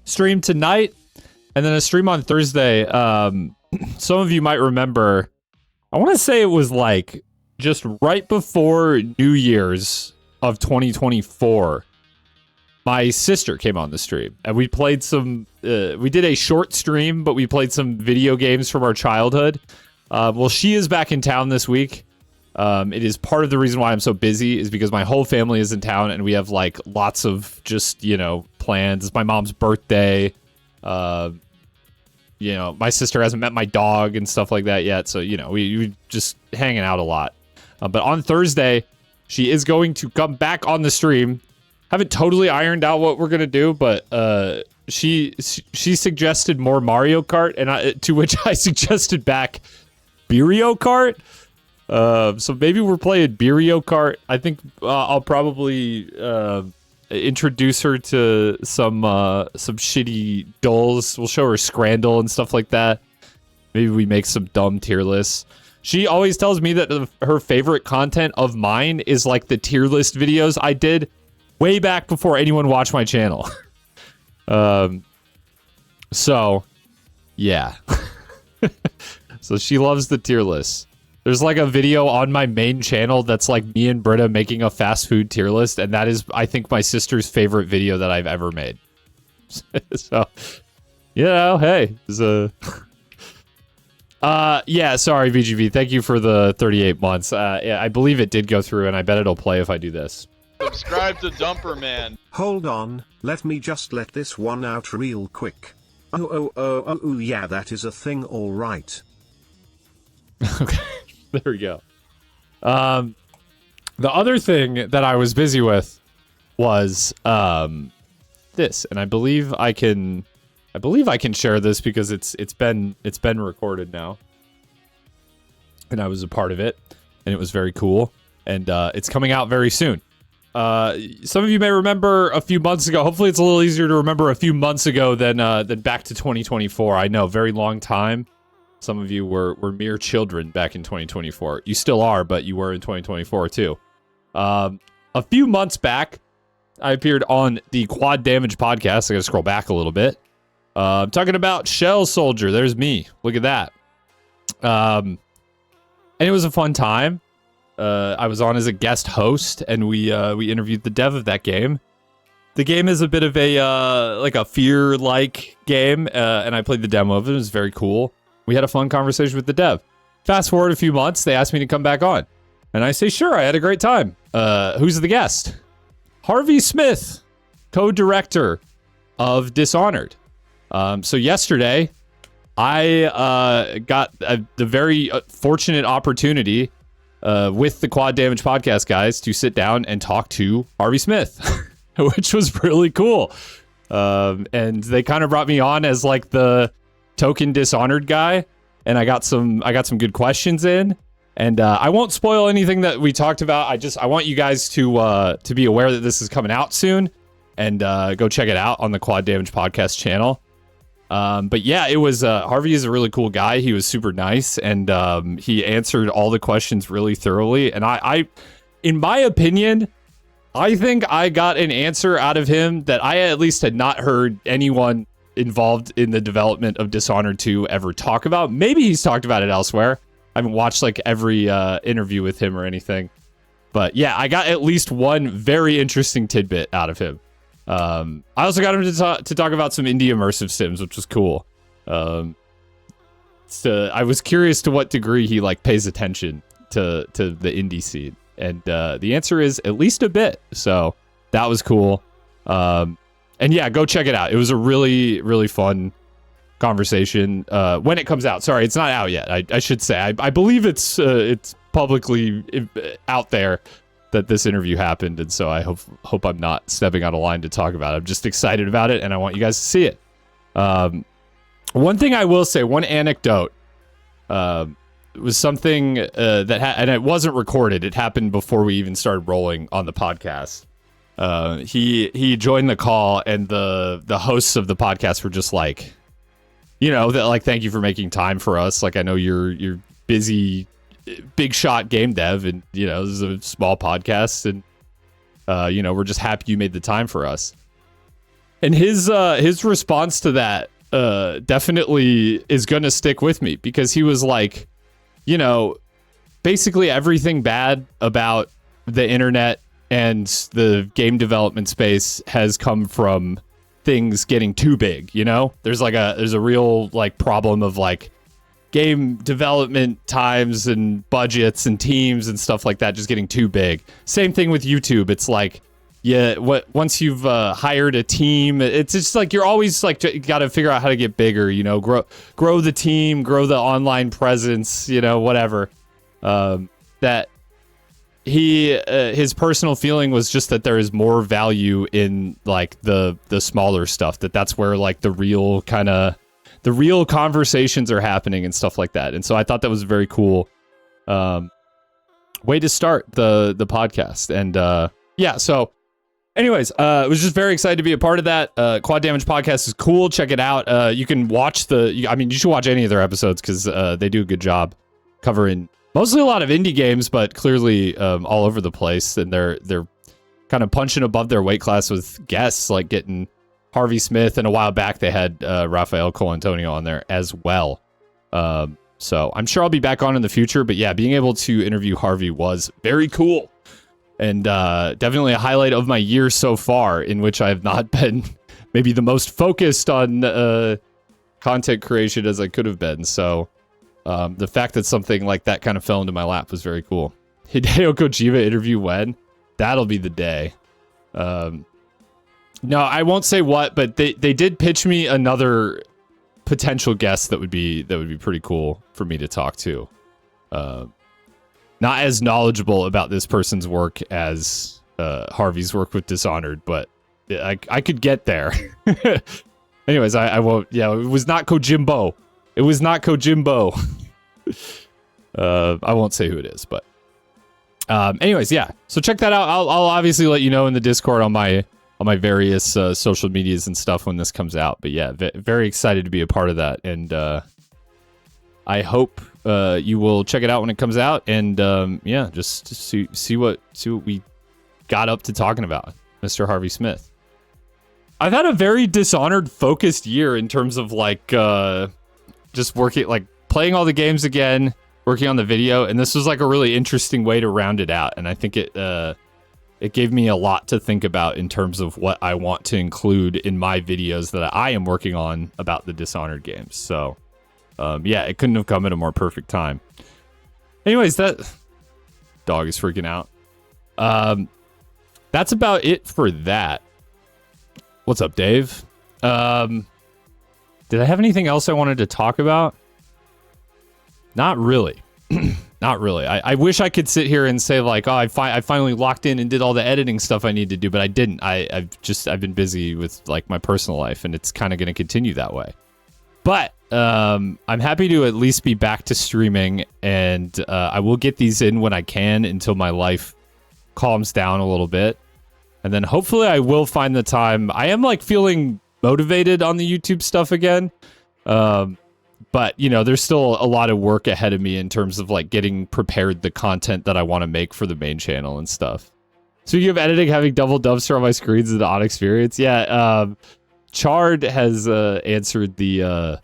stream tonight, and then a stream on Thursday. Some of you might remember, I want to say it was like just right before New Year's of 2024, my sister came on the stream, and we played some, we did a short stream, but we played some video games from our childhood. Well, she is back in town this week. It is part of the reason why I'm so busy is because my whole family is in town, and we have like lots of just, plans. It's my mom's birthday. My sister hasn't met my dog and stuff like that yet. So, we just hanging out a lot. But on Thursday, she is going to come back on the stream. Haven't totally ironed out what we're going to do, but she suggested more Mario Kart, and to which I suggested back Beerio Kart. So maybe we're playing Beerio Kart. I think I'll probably introduce her to some shitty dolls. We'll show her Scrandle and stuff like that. Maybe we make some dumb tier lists. She always tells me that her favorite content of mine is like the tier list videos I did way back before anyone watched my channel. So yeah. So she loves the tier list. There's like a video on my main channel that's like me and Britta making a fast food tier list, and that is, I think, my sister's favorite video that I've ever made. So, hey, it's a... yeah, sorry, VGV. Thank you for the 38 months. Yeah, I believe it did go through, and I bet it'll play if I do this. Subscribe to Dumper Man. Hold on, let me just let this one out real quick. Oh, yeah, that is a thing, all right. Okay, there we go. The other thing that I was busy with was this, and I believe I can share this because it's been recorded now, and I was a part of it, and it was very cool, and it's coming out very soon. Some of you may remember a few months ago. Hopefully, it's a little easier to remember a few months ago than back to 2024. I know, very long time. Some of you were mere children back in 2024. You still are, but you were in 2024 too. A few months back, I appeared on the Quad Damage podcast. I gotta scroll back a little bit. I'm talking about Shell Soldier. There's me. Look at that. And it was a fun time. I was on as a guest host, and we interviewed the dev of that game. The game is a bit of a like a fear-like game, and I played the demo of it. It was very cool. We had a fun conversation with the dev. Fast forward a few months, they asked me to come back on. And I say, sure, I had a great time. Who's the guest? Harvey Smith, co-director of Dishonored. So yesterday, I got the very fortunate opportunity with the Quad Damage podcast guys to sit down and talk to Harvey Smith, which was really cool. And they kind of brought me on as like the token Dishonored guy, and I got some good questions in, and I won't spoil anything that we talked about. I want you guys to be aware that this is coming out soon, and go check it out on the Quad Damage podcast channel. But yeah, it was Harvey is a really cool guy. He was super nice, and he answered all the questions really thoroughly, and I in my opinion, I think I got an answer out of him that I at least had not heard anyone involved in the development of Dishonored 2 ever talk about. Maybe he's talked about it elsewhere. I haven't watched like every interview with him or anything. But yeah, I got at least one very interesting tidbit out of him. I also got him to talk about some indie immersive sims, which was cool. So I was curious to what degree he like pays attention to the indie scene. And the answer is at least a bit. So that was cool. And yeah, go check it out. It was a really, really fun conversation. When it comes out, sorry, it's not out yet. I should say. I believe it's publicly out there that this interview happened, and so I hope I'm not stepping out of line to talk about it. I'm just excited about it, and I want you guys to see it. One thing I will say, one anecdote, was something that and it wasn't recorded. It happened before we even started rolling on the podcast. He joined the call, and the hosts of the podcast were just like, that like, thank you for making time for us. Like, I know you're busy, big shot game dev, and this is a small podcast, and we're just happy you made the time for us. And his response to that definitely is gonna stick with me, because he was like, you know, basically everything bad about the internet and the game development space has come from things getting too big. You know, there's a real like problem of like game development times and budgets and teams and stuff like that just getting too big. Same thing with YouTube. It's like, yeah, once you've hired a team, it's just like you're always like you got to figure out how to get bigger. You know, grow the team, grow the online presence. You know, whatever. That his personal feeling was just that there is more value in like the smaller stuff. That's where like the real conversations are happening and stuff like that. And so I thought that was a very cool way to start the podcast. And yeah, so anyways, I was just very excited to be a part of that. Quad Damage Podcast is cool. Check it out. You can watch you should watch any of their episodes, because they do a good job covering mostly a lot of indie games, but clearly all over the place. And they're kind of punching above their weight class with guests, like getting Harvey Smith, and a while back they had Rafael Colantonio on there as well. So I'm sure I'll be back on in the future, but yeah, being able to interview Harvey was very cool. And definitely a highlight of my year so far, in which I have not been maybe the most focused on content creation as I could have been. So the fact that something like that kind of fell into my lap was very cool. Hideo Kojima interview when? That'll be the day. No, I won't say what, but they did pitch me another potential guest that would be pretty cool for me to talk to. Not as knowledgeable about this person's work as Harvey's work with Dishonored, but I could get there. Anyways, I won't. Yeah, it was not Kojimbo. It was not Kojimbo. I won't say who it is, but anyways, yeah. So check that out. I'll obviously let you know in the Discord on my various social medias and stuff when this comes out. But yeah, very excited to be a part of that, and I hope you will check it out when it comes out. And yeah, just to see what we got up to talking about, Mr. Harvey Smith. I've had a very Dishonored focused year in terms of like just working, like playing all the games again, working on the video, and this was like a really interesting way to round it out. And I think it gave me a lot to think about in terms of what I want to include in my videos that I am working on about the Dishonored games. So yeah, it couldn't have come at a more perfect time. Anyways, that dog is freaking out. That's about it for that. What's up, Dave? Did I have anything else I wanted to talk about? Not really. Not really. I wish I could sit here and say like, oh, I finally locked in and did all the editing stuff I need to do, but I didn't. I've been busy with like my personal life, and it's kind of going to continue that way. But I'm happy to at least be back to streaming, and I will get these in when I can until my life calms down a little bit. And then hopefully I will find the time. I am like feeling motivated on the YouTube stuff again. But, you know, there's still a lot of work ahead of me in terms of like getting prepared the content that I want to make for the main channel and stuff. Speaking of editing, having double dumpster on my screens is an odd experience. Yeah, Chard has answered the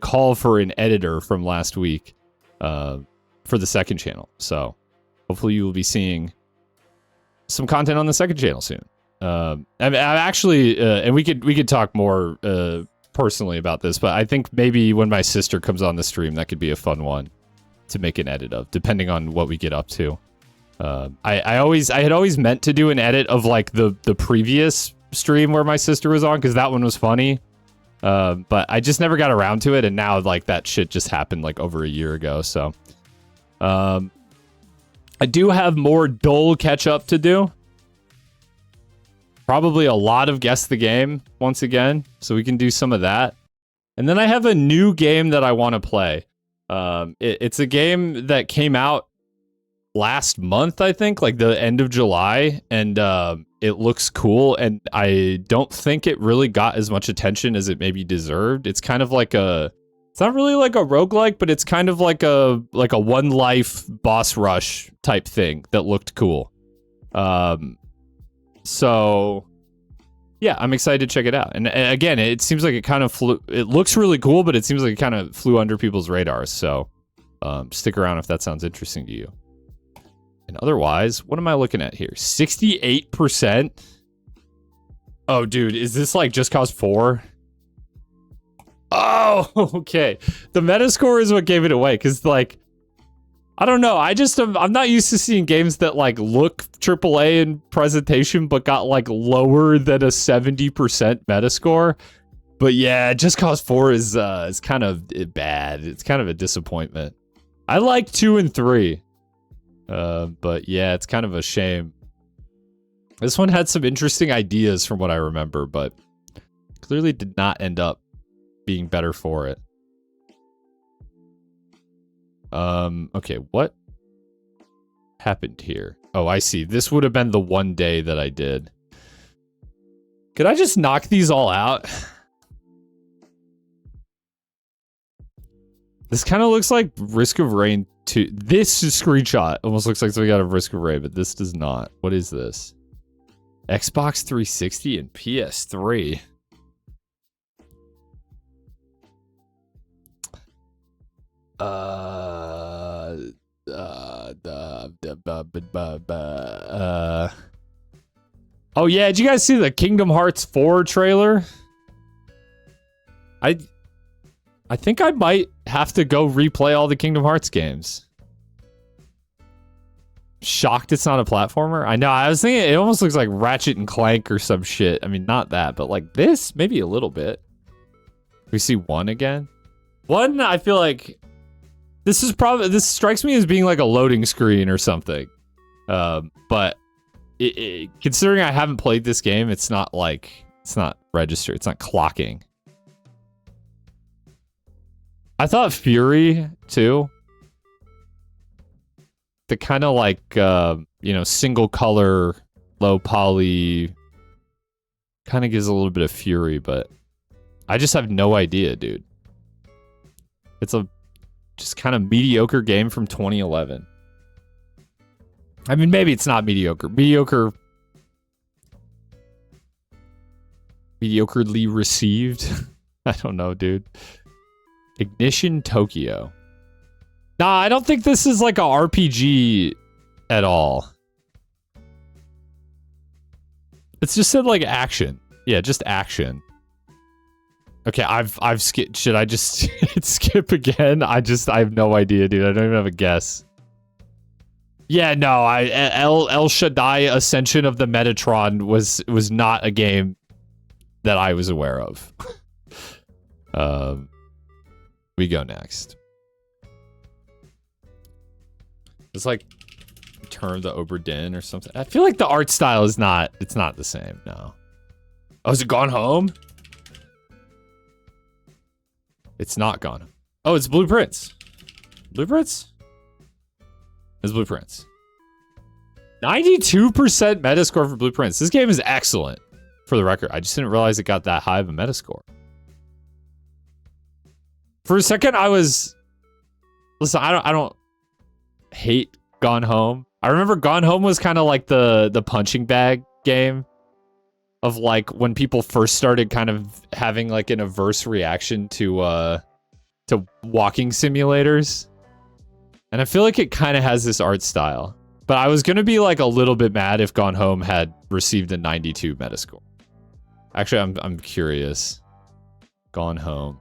call for an editor from last week for the second channel. So hopefully you will be seeing some content on the second channel soon. I'm actually, and we could talk more personally about this, but I think maybe when my sister comes on the stream, that could be a fun one to make an edit of, depending on what we get up to. I had always meant to do an edit of like the previous stream where my sister was on, because that one was funny. But I just never got around to it, and now like that shit just happened like over a year ago. So I do have more dull catch up to do. Probably a lot of Guess the Game once again, so we can do some of that. And then I have a new game that I want to play. It's a game that came out last month, I think, like the end of July, and it looks cool, and I don't think it really got as much attention as it maybe deserved. It's kind of like it's not really like a roguelike, but it's kind of like a one life boss rush type thing that looked cool. So yeah, I'm excited to check it out. And again, it seems like it kind of flew. It looks really cool, but it seems like it kind of flew under people's radars. So stick around if that sounds interesting to you. And otherwise, what am I looking at here? 68%. Oh, dude, is this like Just Cause 4? Oh, okay. The Metascore is what gave it away, because like, I don't know. I'm not used to seeing games that like look AAA in presentation, but got like lower than a 70% Metascore. But yeah, Just Cause 4 is kind of bad. It's kind of a disappointment. I like 2 and 3. But yeah, it's kind of a shame. This one had some interesting ideas from what I remember, but clearly did not end up being better for it. Okay, what happened here? Oh, I see. This would have been the one day that I did. Could I just knock these all out? This kind of looks like Risk of Rain 2. This screenshot almost looks like something out of Risk of Rain, but this does not. What is this? Xbox 360 and PS3. Oh yeah, did you guys see the Kingdom Hearts 4 trailer? I think I might have to go replay all the Kingdom Hearts games. Shocked it's not a platformer. I know, I was thinking it almost looks like Ratchet and Clank or some shit. I mean, not that, but like this, maybe a little bit. We see 1 again. 1, I feel like this strikes me as being like a loading screen or something. But considering I haven't played this game, it's not registered. It's not clocking. I thought Fury too. The kind of like, single color, low poly kind of gives a little bit of Fury, but I just have no idea, dude. It's a just kind of mediocre game from 2011. I mean, maybe it's not mediocre. Mediocrely received. I don't know, dude. Ignition Tokyo. Nah, I don't think this is like a RPG at all. It's just said like action. Yeah, just action. Okay, I've skipped. Should I just skip again? I have no idea, dude. I don't even have a guess. Yeah, no, El Shaddai Ascension of the Metatron was not a game that I was aware of. We go next. It's like Return of the Obra Dinn or something. I feel like the art style is not the same, no. Oh, is it Gone Home? It's not Gone Home. Oh, it's Blueprints. Blueprints? It's Blueprints. 92% Metascore for Blueprints. This game is excellent, for the record. I just didn't realize it got that high of a Metascore. For a second, I was... Listen, I don't hate Gone Home. I remember Gone Home was kind of like the punching bag game of like when people first started kind of having like an averse reaction to walking simulators. And I feel like it kind of has this art style. But I was going to be like a little bit mad if Gone Home had received a 92 Metascore. Actually, I'm curious. Gone Home.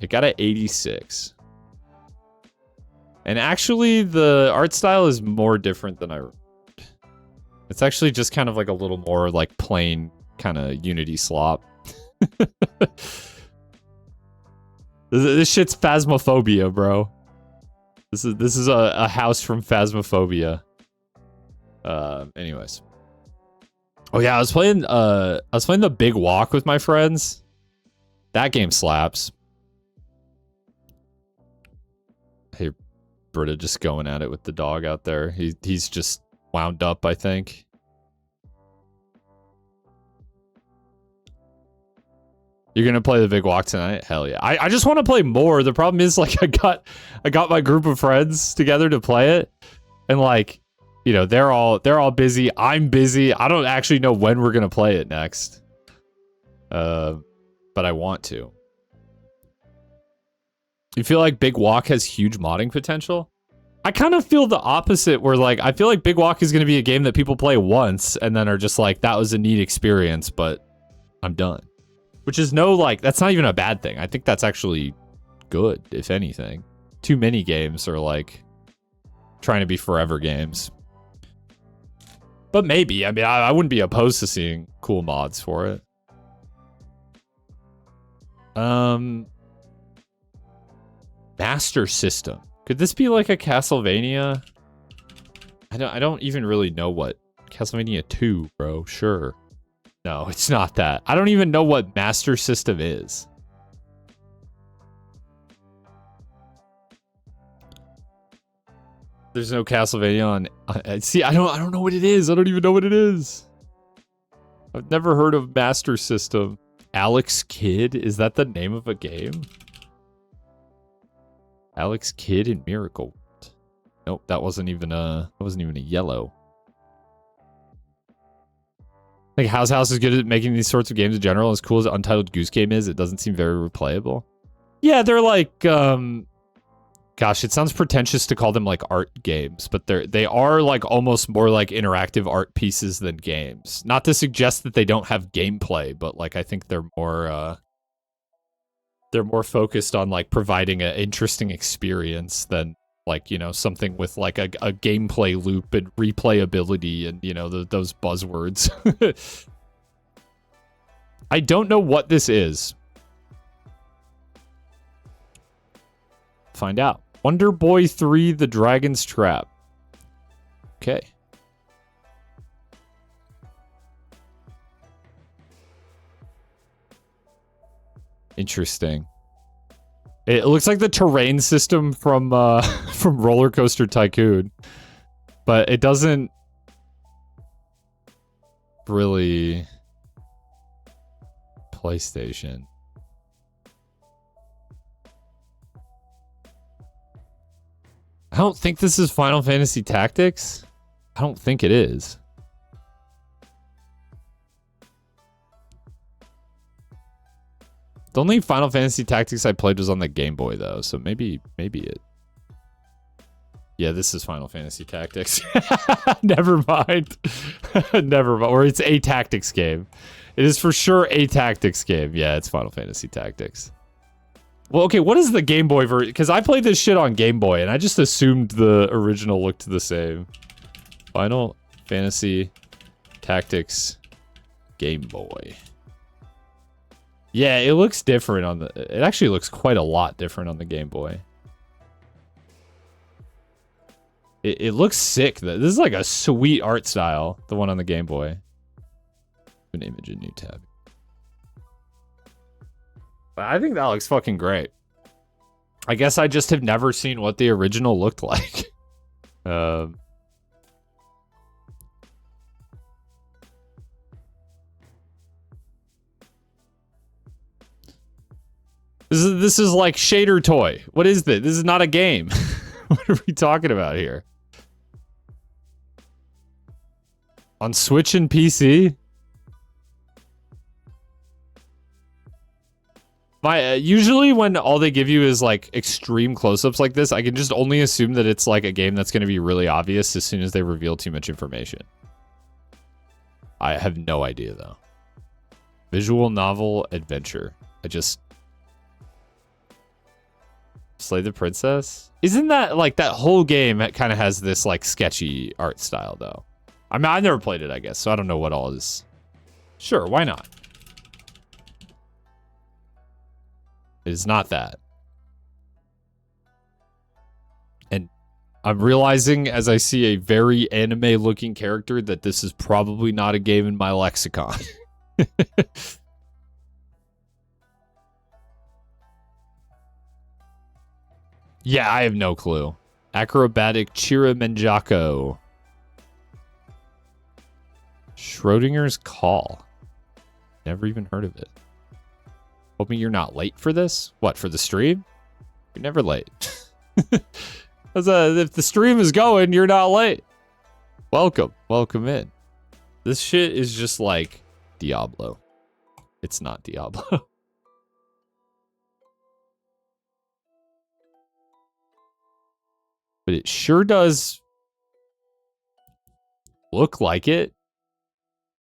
It got an 86. And actually, the art style is more different than I remembered. It's actually just kind of like a little more like plain kind of Unity slop. This shit's Phasmophobia, bro. This is a house from Phasmophobia. Anyways. Oh yeah, I was playing the Big Walk with my friends. That game slaps. Hey, Britta just going at it with the dog out there. He's just wound up, I think. You're gonna play the Big Walk tonight? Hell yeah. I just want to play more. The problem is like I got my group of friends together to play it. And like you know, they're all busy. I'm busy. I don't actually know when we're gonna play it next. But I want to. You feel like Big Walk has huge modding potential? I kind of feel the opposite, where like I feel like Big Walk is gonna be a game that people play once and then are just like, that was a neat experience, but I'm done. Which is that's not even a bad thing. I think that's actually good, if anything. Too many games are like trying to be forever games. But maybe, I mean, I wouldn't be opposed to seeing cool mods for it. Master System. Could this be like a Castlevania? I don't even really know what Castlevania 2, bro. Sure. No, it's not that. I don't even know what Master System is. There's no Castlevania on see, I don't know what it is. I don't even know what it is. I've never heard of Master System. Alex Kidd? Is that the name of a game? Alex Kidd in Miracle World. Nope, that wasn't even a yellow. Like House is good at making these sorts of games in general. As cool as Untitled Goose Game is, it doesn't seem very replayable. Yeah, they're like gosh, it sounds pretentious to call them like art games, but they are like almost more like interactive art pieces than games. Not to suggest that they don't have gameplay, but like I think they're more focused on like providing an interesting experience than like, you know, something with like a gameplay loop and replayability and, you know, those buzzwords. I don't know what this is. Find out. Wonder Boy 3: The Dragon's Trap. Okay. Interesting. It looks like the terrain system from from Roller Coaster Tycoon, but it doesn't really PlayStation. I don't think this is Final Fantasy Tactics. I don't think it is. The only Final Fantasy Tactics I played was on the Game Boy, though, so maybe it... Yeah, this is Final Fantasy Tactics. Never mind. Never mind. Or it's a tactics game. It is for sure a tactics game. Yeah, it's Final Fantasy Tactics. Well, okay, what is the Game Boy version? Because I played this shit on Game Boy, and I just assumed the original looked the same. Final Fantasy Tactics Game Boy. Yeah, it looks different on the... It actually looks quite a lot different on the Game Boy. It looks sick. This is like a sweet art style, the one on the Game Boy. An image in new tab. I think that looks fucking great. I guess I just have never seen what the original looked like. This is like shader toy. What is this? This is not a game. What are we talking about here? On Switch and PC? Usually when all they give you is like extreme close-ups like this, I can just only assume that it's like a game that's going to be really obvious as soon as they reveal too much information. I have no idea though. Visual novel adventure. Slay the Princess? Isn't that like that whole game kind of has this like sketchy art style though? I mean, I've never played it, I guess, so I don't know what all is. Sure, why not? It is not that. And I'm realizing as I see a very anime-looking character that this is probably not a game in my lexicon. Yeah, I have no clue. Acrobatic Chiramanjako. Schrodinger's Call. Never even heard of it. Hoping you're not late for this? What, for the stream? You're never late. If the stream is going, you're not late. Welcome. Welcome in. This shit is just like Diablo. It's not Diablo. But it sure does look like it.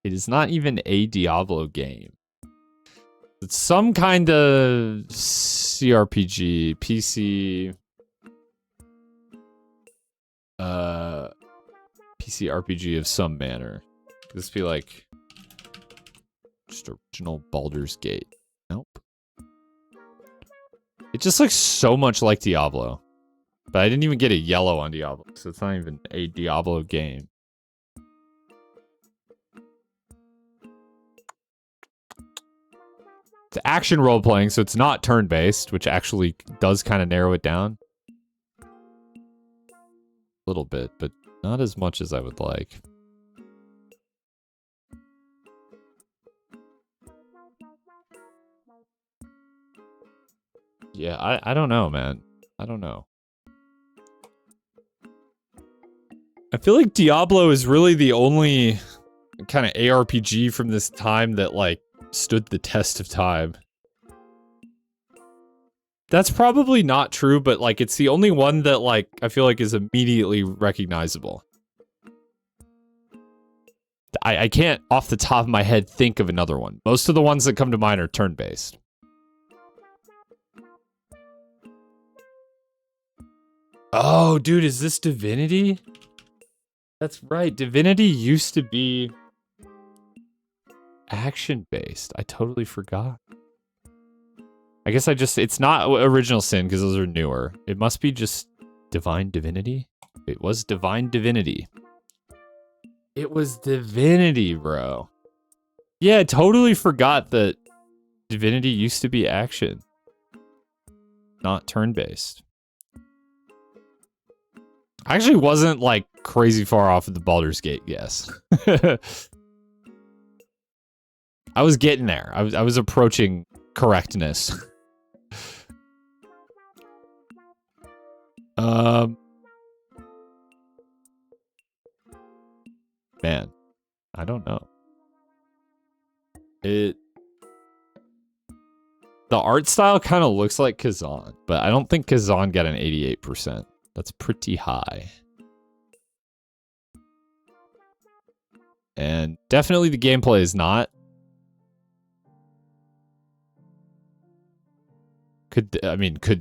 It is not even a Diablo game. It's some kind of CRPG, PC, PC RPG of some manner. Could this be like just original Baldur's Gate? Nope. It just looks so much like Diablo. But I didn't even get a yellow on Diablo, so it's not even a Diablo game. It's action role-playing, so it's not turn-based, which actually does kind of narrow it down. A little bit, but not as much as I would like. Yeah, I don't know, man. I don't know. I feel like Diablo is really the only kind of ARPG from this time that, like, stood the test of time. That's probably not true, but, like, it's the only one that, like, I feel like is immediately recognizable. I can't, off the top of my head, think of another one. Most of the ones that come to mind are turn-based. Oh, dude, is this Divinity? That's right. Divinity used to be action-based. I totally forgot. I guess it's not Original Sin because those are newer. It must be just Divine Divinity. It was Divine Divinity. It was Divinity, bro. Yeah, I totally forgot that Divinity used to be action. Not turn-based. I actually wasn't, like, crazy far off of the Baldur's Gate guess. I was getting there. I was approaching correctness. Man, I don't know. The art style kind of looks like Kazan, but I don't think Kazan got an 88%. That's pretty high. And definitely the gameplay is not. Could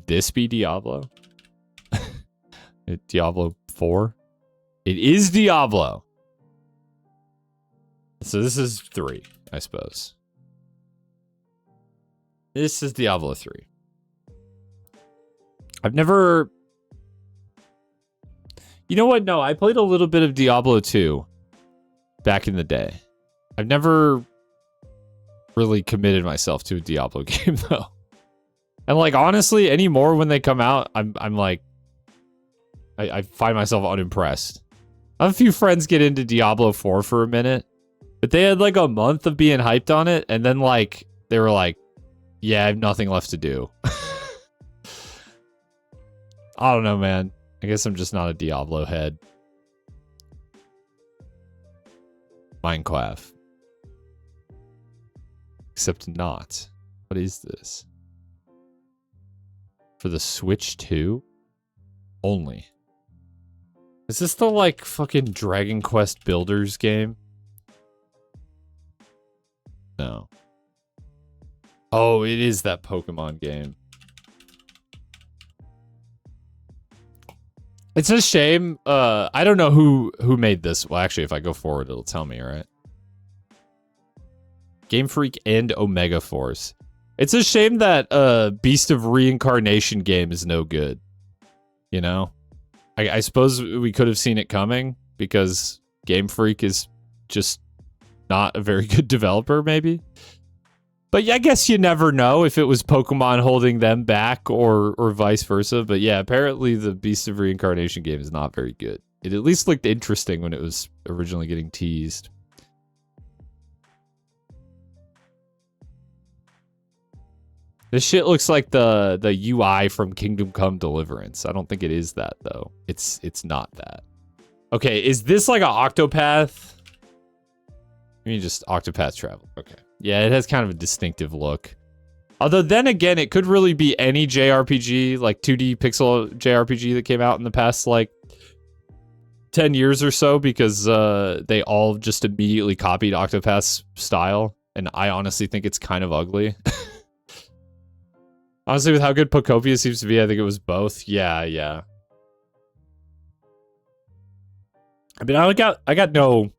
this be Diablo? Diablo 4? It is Diablo. So this is 3, I suppose. This is Diablo 3. I've never... You know what? No, I played a little bit of Diablo 2 back in the day. I've never really committed myself to a Diablo game, though. And, like, honestly, anymore when they come out, I'm like... I find myself unimpressed. I have a few friends get into Diablo 4 for a minute, but they had, like, a month of being hyped on it, and then, like, they were like, yeah, I have nothing left to do. I don't know, man. I guess I'm just not a Diablo head. Minecraft. Except not. What is this? For the Switch 2? Only. Is this the, like, fucking Dragon Quest Builders game? No. Oh, it is that Pokemon game. It's a shame. I don't know who made this. Well, actually, if I go forward, it'll tell me, right? Game Freak and Omega Force. It's a shame that Beast of Reincarnation game is no good. You know? I suppose we could have seen it coming because Game Freak is just not a very good developer, maybe. But yeah, I guess you never know if it was Pokemon holding them back or vice versa. But yeah, apparently the Beast of Reincarnation game is not very good. It at least looked interesting when it was originally getting teased. This shit looks like the UI from Kingdom Come Deliverance. I don't think it is that, though. It's not that. Okay, is this like an Octopath? I mean, just Octopath Traveler. Okay. Yeah, it has kind of a distinctive look. Although then again, it could really be any JRPG, like 2D pixel JRPG that came out in the past, like, 10 years or so, because they all just immediately copied Octopath's style, and I honestly think it's kind of ugly. Honestly, with how good Pocopia seems to be, I think it was both. Yeah, yeah. I mean, I have no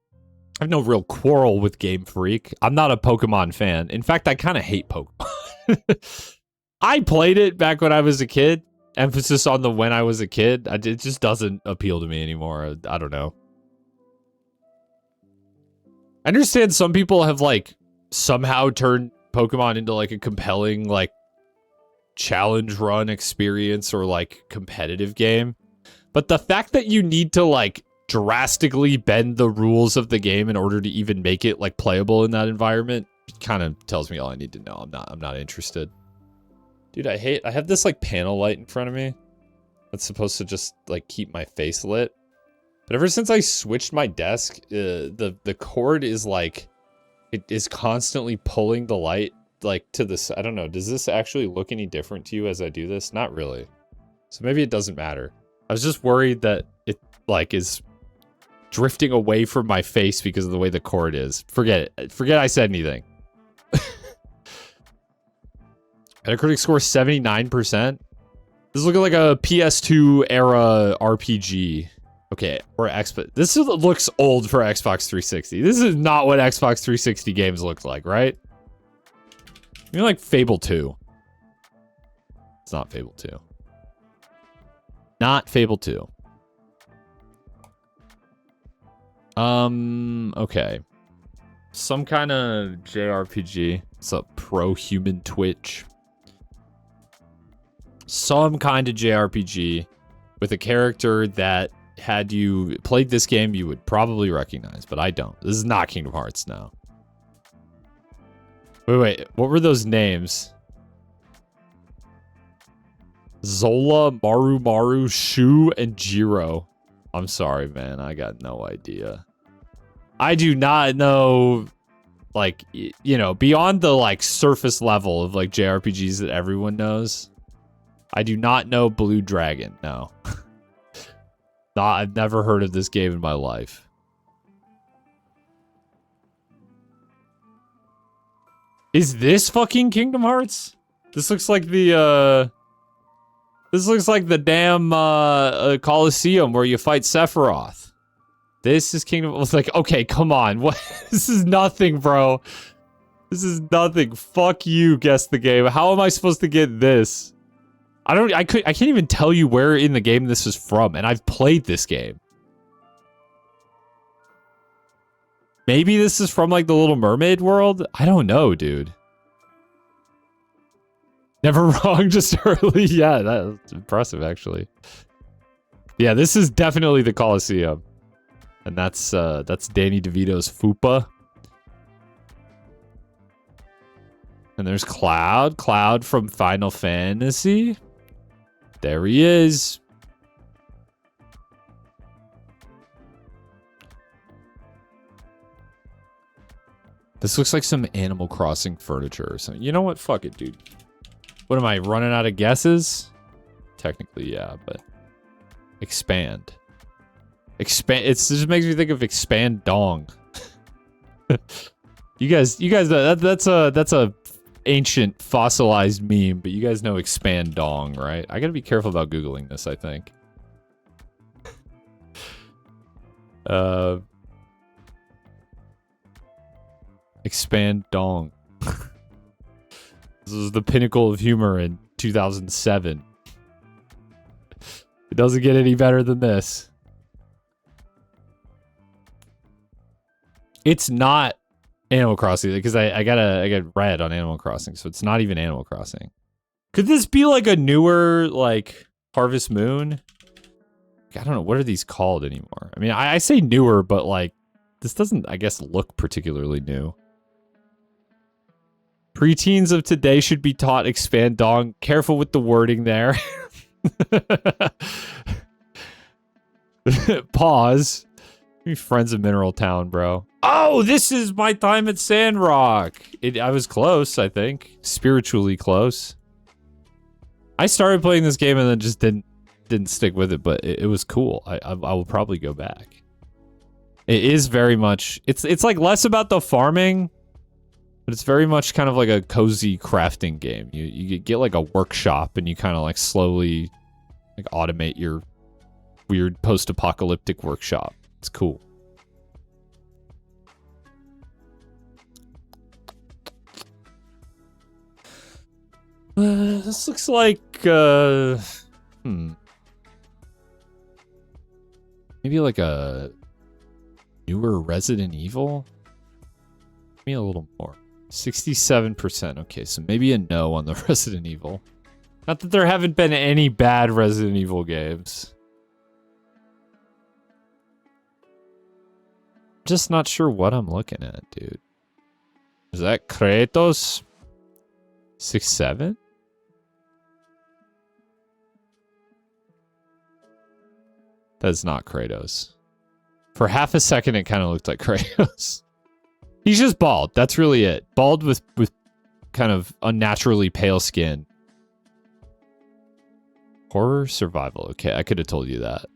real quarrel with Game Freak. I'm not a Pokemon fan. In fact, I kind of hate Pokemon. I played it back when I was a kid. Emphasis on the when I was a kid. It just doesn't appeal to me anymore. I don't know. I understand some people have, like, somehow turned Pokemon into, like, a compelling, like, challenge run experience or, like, competitive game. But the fact that you need to, like, drastically bend the rules of the game in order to even make it, like, playable in that environment kind of tells me all I need to know. I'm not interested. Dude, I have this, like, panel light in front of me that's supposed to just, like, keep my face lit. But ever since I switched my desk, the cord is, like, it is constantly pulling the light, like, to this. I don't know. Does this actually look any different to you as I do this? Not really. So maybe it doesn't matter. I was just worried that it, like, is drifting away from my face because of the way the cord is. Forget it. Forget I said anything. Metacritic score 79%. This is looking like a PS2 era RPG. Okay, or Xbox. This looks old for Xbox 360. This is not what Xbox 360 games looked like, right? Maybe like Fable 2. It's not Fable 2. Not Fable 2. Okay. Some kind of JRPG. It's a pro-human Twitch. Some kind of JRPG with a character that, had you played this game, you would probably recognize, but I don't. This is not Kingdom Hearts now. Wait. What were those names? Zola, Maru, Shu, and Jiro. I'm sorry, man. I got no idea. I do not know, like, you know, beyond the, like, surface level of, like, JRPGs that everyone knows. I do not know Blue Dragon, no. I've never heard of this game in my life. Is this fucking Kingdom Hearts? This looks like the, this looks like the damn, Colosseum where you fight Sephiroth. This is Kingdom... It's like, okay, come on. What? This is nothing, bro. This is nothing. Fuck you, guess the game. How am I supposed to get this? I can't even tell you where in the game this is from, and I've played this game. Maybe this is from, like, the Little Mermaid world? I don't know, dude. Never wrong, just early. Yeah, that's impressive, actually. Yeah, this is definitely the Colosseum. And that's Danny DeVito's Fupa. And there's Cloud. Cloud from Final Fantasy. There he is. This looks like some Animal Crossing furniture or something. You know what? Fuck it, dude. What am I, running out of guesses? Technically, yeah, but... Expand. Expand. It just makes me think of Expand Dong. You guys, that's a ancient fossilized meme, but you guys know Expand Dong, right? I gotta be careful about Googling this, I think. Expand Dong. This is the pinnacle of humor in 2007. It doesn't get any better than this. It's not Animal Crossing, because I got red on Animal Crossing, so it's not even Animal Crossing. Could this be like a newer, like, Harvest Moon? I don't know, what are these called anymore? I mean, I say newer, but, like, this doesn't, I guess, look particularly new. Preteens of today should be taught Expand Dong. Careful with the wording there. Pause. Be friends of Mineral Town, bro. Oh, this is my time at Sandrock. I was close, I think. Spiritually close. I started playing this game and then just didn't stick with it, but it was cool. I will probably go back. It is very much... It's like less about the farming, but it's very much kind of like a cozy crafting game. You get like a workshop and you kind of like slowly like automate your weird post-apocalyptic workshop. It's cool. This looks like, maybe like a newer Resident Evil? Maybe a little more. 67%. Okay, so maybe a no on the Resident Evil. Not that there haven't been any bad Resident Evil games. Just not sure what I'm looking at, dude. Is that Kratos? 6-7? That's not Kratos. For half a second, it kind of looked like Kratos. He's just bald. That's really it. Bald with kind of unnaturally pale skin. Horror survival. Okay, I could have told you that.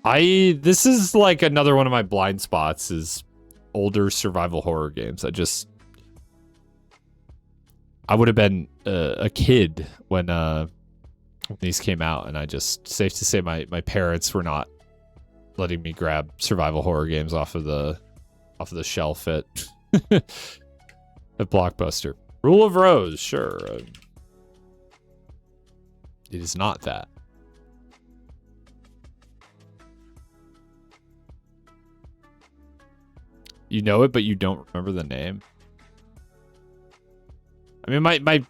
This is like another one of my blind spots is older survival horror games. I would have been a kid when these came out, and safe to say my parents were not letting me grab survival horror games off of the shelf at at Blockbuster. Rule of Rose, sure. It is not that. You know it, but you don't remember the name. I mean, my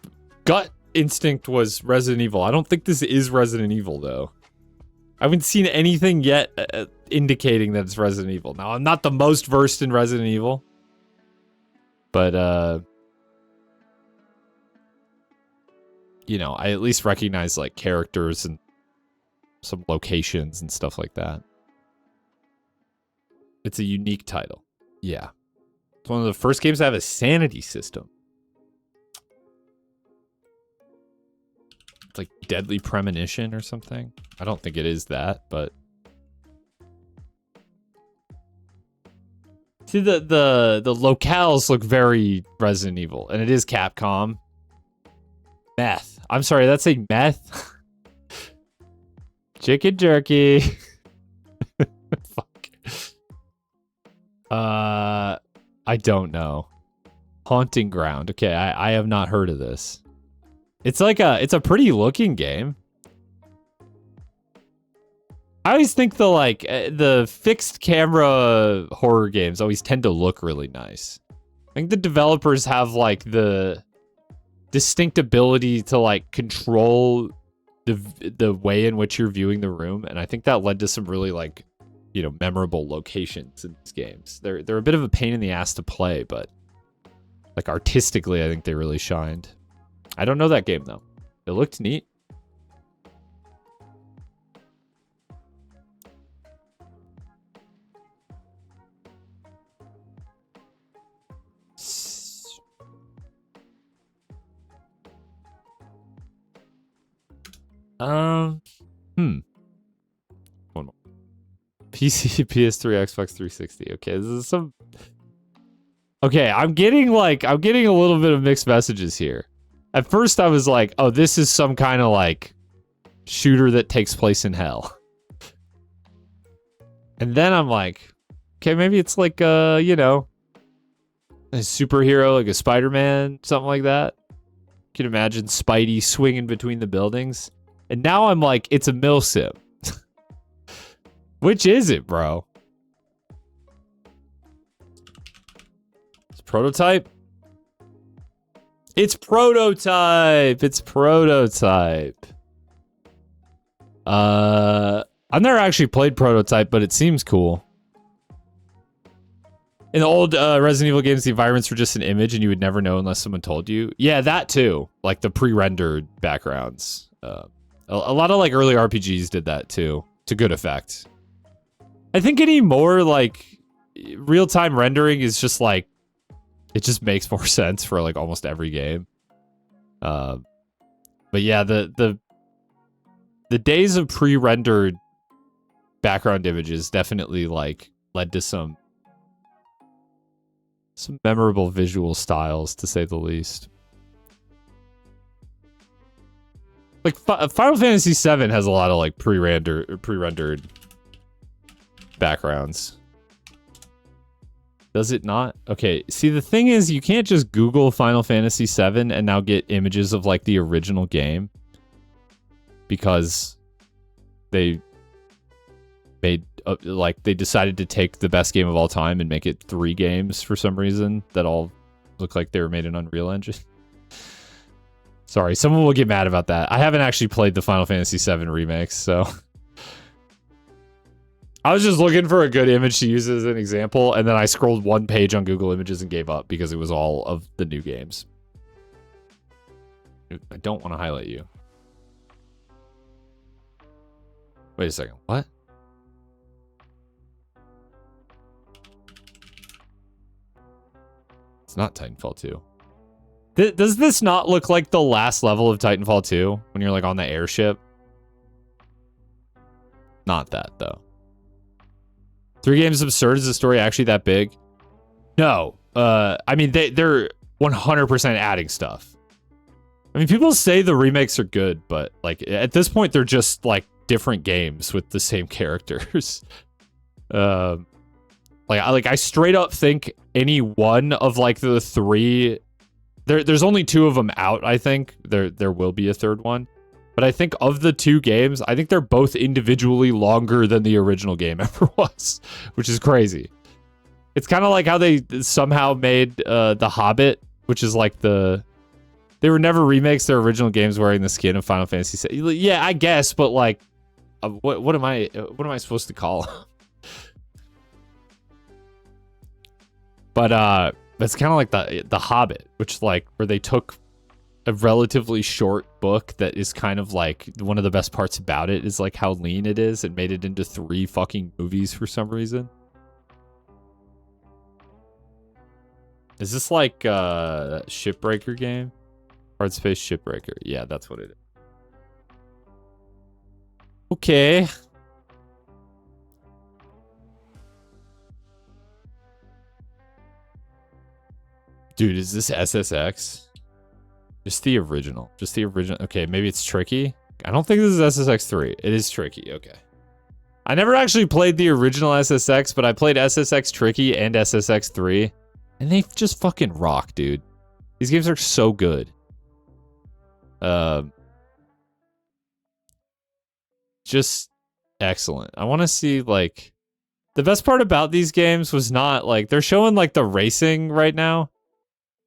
gut instinct was Resident Evil. I don't think this is Resident Evil, though. I haven't seen anything yet indicating that it's Resident Evil. Now, I'm not the most versed in Resident Evil. But, you know, I at least recognize, like, characters and some locations and stuff like that. It's a unique title. Yeah. It's one of the first games to have a sanity system. It's like Deadly Premonition or something. I don't think it is that, but... See, the locales look very Resident Evil, and it is Capcom. Meth. I'm sorry, that's a meth? Chicken jerky. Fuck. I don't know. Haunting Ground. Okay, I have not heard of this. It's like it's a pretty looking game. I always think the fixed camera horror games always tend to look really nice. I think the developers have like the distinct ability to like control the way in which you're viewing the room, and I think that led to some really like, you know, memorable locations in these games. They're a bit of a pain in the ass to play, but like artistically, I think they really shined. I don't know that game though. It looked neat. One more. PC, PS3, Xbox 360. Okay, this is some... Okay, I'm getting a little bit of mixed messages here. At first I was like, oh, this is some kind of like shooter that takes place in hell. And then I'm like, okay, maybe it's like you know, a superhero, like a Spider-Man, something like that. You can imagine Spidey swinging between the buildings. And now I'm like, it's a mill sim. Which is it, bro? It's Prototype? It's Prototype! It's Prototype. I've never actually played Prototype, but it seems cool. In the old Resident Evil games, the environments were just an image and you would never know unless someone told you. Yeah, that too. Like the pre-rendered backgrounds. A lot of like early RPGs did that too. to good effect. I think anymore, like, real-time rendering is just, like, it just makes more sense for, like, almost every game. But yeah, the days of pre-rendered background images definitely, like, led to some memorable visual styles, to say the least. Like, Final Fantasy VII has a lot of, like, pre-rendered backgrounds. Does it not? Okay, see, the thing is, you can't just Google Final Fantasy VII and now get images of, like, the original game. Because they made, like, they decided to take the best game of all time and make it 3 games for some reason that all look like they were made in Unreal Engine. Sorry, someone will get mad about that. I haven't actually played the Final Fantasy VII remakes, so... I was just looking for a good image to use as an example, and then I scrolled one page on Google Images and gave up because it was all of the new games. I don't want to highlight you. Wait a second, what? It's not Titanfall 2. Does this not look like the last level of Titanfall 2 when you're like on the airship? Not that though. 3 games absurd. Is the story actually that big? No. I mean they're 100% adding stuff. I mean, people say the remakes are good, but like at this point they're just like different games with the same characters. Like I straight up think any one of like the 3. There's only 2 of them out, I think. There will be a third one. But I think of the 2 games, I think they're both individually longer than the original game ever was, which is crazy. It's kind of like how they somehow made The Hobbit, which is like they were never remakes. Their original games wearing the skin of Final Fantasy VII. Yeah, I guess, but like, what am I supposed to call them? But it's kind of like the Hobbit, which like where they took a relatively short book that is kind of like one of the best parts about it is like how lean it is and made it into 3 fucking movies for some reason. Is this like a Shipbreaker game? Hard Space Shipbreaker. Yeah, that's what it is. Okay. Dude, is this SSX? Just the original. Just the original. Okay, maybe it's tricky. I don't think this is SSX 3. It is tricky. Okay. I never actually played the original SSX, but I played SSX Tricky and SSX 3. And they just fucking rock, dude. These games are so good. Just excellent. I want to see, like... The best part about these games was not, like... They're showing, like, the racing right now.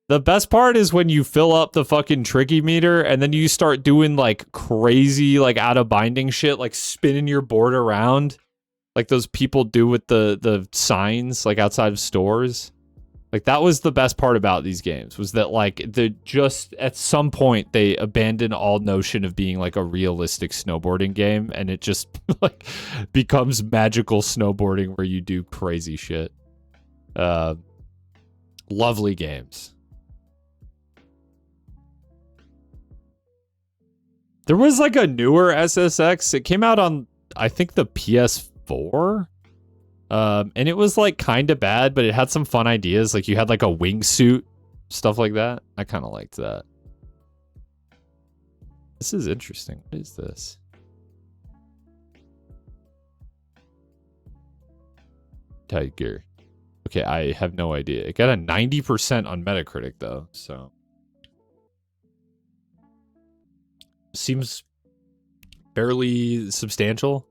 The best part is when you fill up the fucking tricky meter and then you start doing like crazy, like out of binding shit, like spinning your board around like those people do with the signs like outside of stores. Like that was the best part about these games was that like just at some point they abandon all notion of being like a realistic snowboarding game and it just like becomes magical snowboarding where you do crazy shit. Lovely games. There was like a newer SSX. It came out on, I think, the PS4. And it was like kind of bad, but it had some fun ideas. Like you had like a wingsuit, stuff like that. I kind of liked that. This is interesting. What is this? Tiger. Okay, I have no idea. It got a 90% on Metacritic though, so. Seems fairly substantial.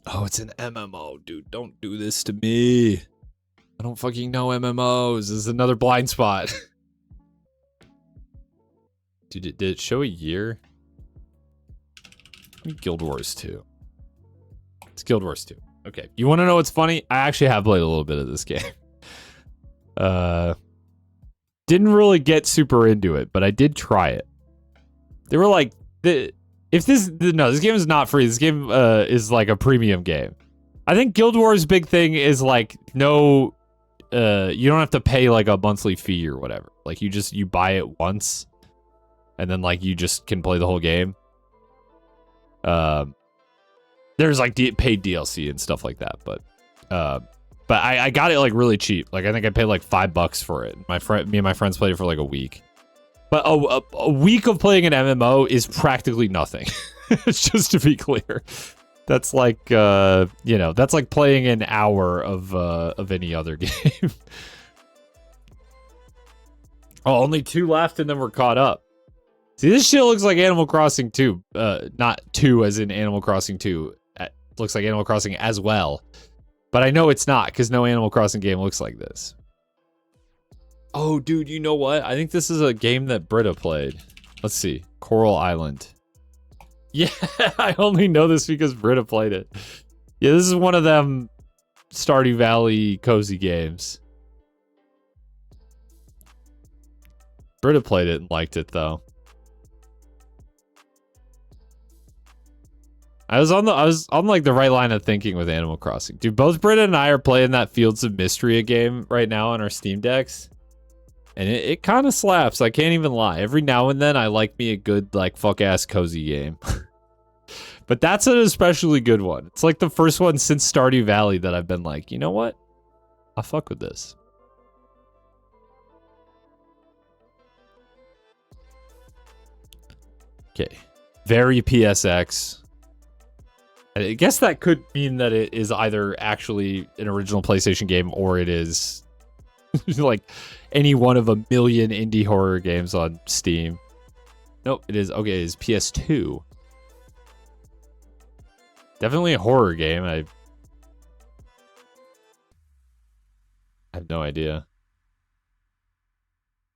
Oh, it's an MMO, dude. Don't do this to me. I don't fucking know MMOs. This is another blind spot. Dude, did it show a year? Guild Wars 2. It's Guild Wars 2. Okay. You want to know what's funny? I actually have played a little bit of this game. Didn't really get super into it, but I did try it. They were like, If this game is not free. This game is like a premium game. I think Guild Wars' big thing is like no, you don't have to pay like a monthly fee or whatever. Like you buy it once, and then like you just can play the whole game. There's like paid DLC and stuff like that, but I got it like really cheap. Like I think I paid like $5 for it. Me and my friends played it for like a week. But a week of playing an MMO is practically nothing. Just to be clear, that's like that's like playing an hour of any other game. Oh, only 2 left, and then we're caught up. See, this shit looks like Animal Crossing 2. Not 2 as in Animal Crossing 2. It looks like Animal Crossing as well. But I know it's not, because no Animal Crossing game looks like this. Oh, dude, you know what? I think this is a game that Britta played. Let's see. Coral Island. Yeah, I only know this because Britta played it. Yeah, this is one of them Stardew Valley cozy games. Britta played it and liked it, though. I was on like the right line of thinking with Animal Crossing. Dude, both Britta and I are playing that Fields of Mystery game right now on our Steam decks. And it kind of slaps. I can't even lie. Every now and then I like me a good like fuck ass cozy game. But that's an especially good one. It's like the first one since Stardew Valley that I've been like, you know what? I'll fuck with this. Okay. Very PSX. I guess that could mean that it is either actually an original PlayStation game or it is like any one of a million indie horror games on Steam. Nope, it is. Okay, it is PS2. Definitely a horror game. I have no idea.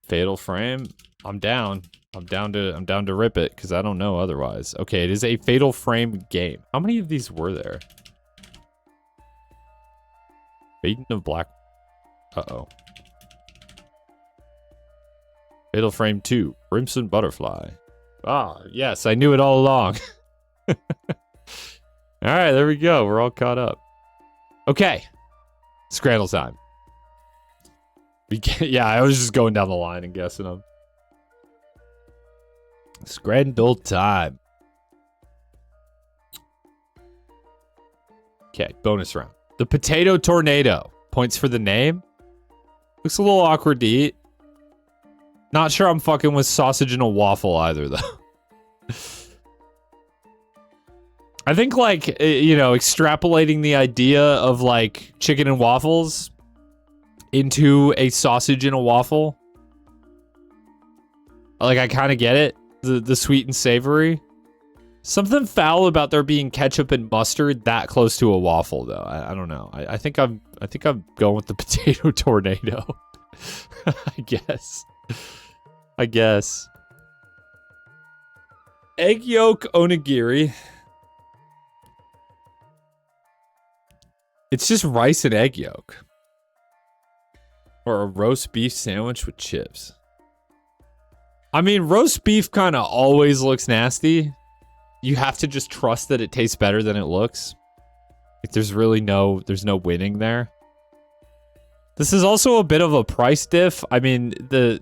Fatal Frame? I'm down. I'm down to rip it because I don't know otherwise. Okay, it is a Fatal Frame game. How many of these were there? Maiden of Black. Uh-oh. Fatal Frame 2. Crimson Butterfly. Ah, yes, I knew it all along. Alright, there we go. We're all caught up. Okay. Scrandle time. Yeah, I was just going down the line and guessing them. Scrandle time. Okay, bonus round. The Potato Tornado. Points for the name. Looks a little awkward to eat. Not sure I'm fucking with sausage and a waffle either, though. I think, like, extrapolating the idea of, like, chicken and waffles into a sausage and a waffle. Like, I kind of get it. The sweet and savory. Something foul about there being ketchup and mustard that close to a waffle, though. I don't know. I think I'm going with the Potato Tornado. I guess. Egg yolk onigiri. It's just rice and egg yolk. Or a roast beef sandwich with chips. I mean, roast beef kind of always looks nasty. You have to just trust that it tastes better than it looks. Like, there's no winning there. This is also a bit of a price diff. I mean, the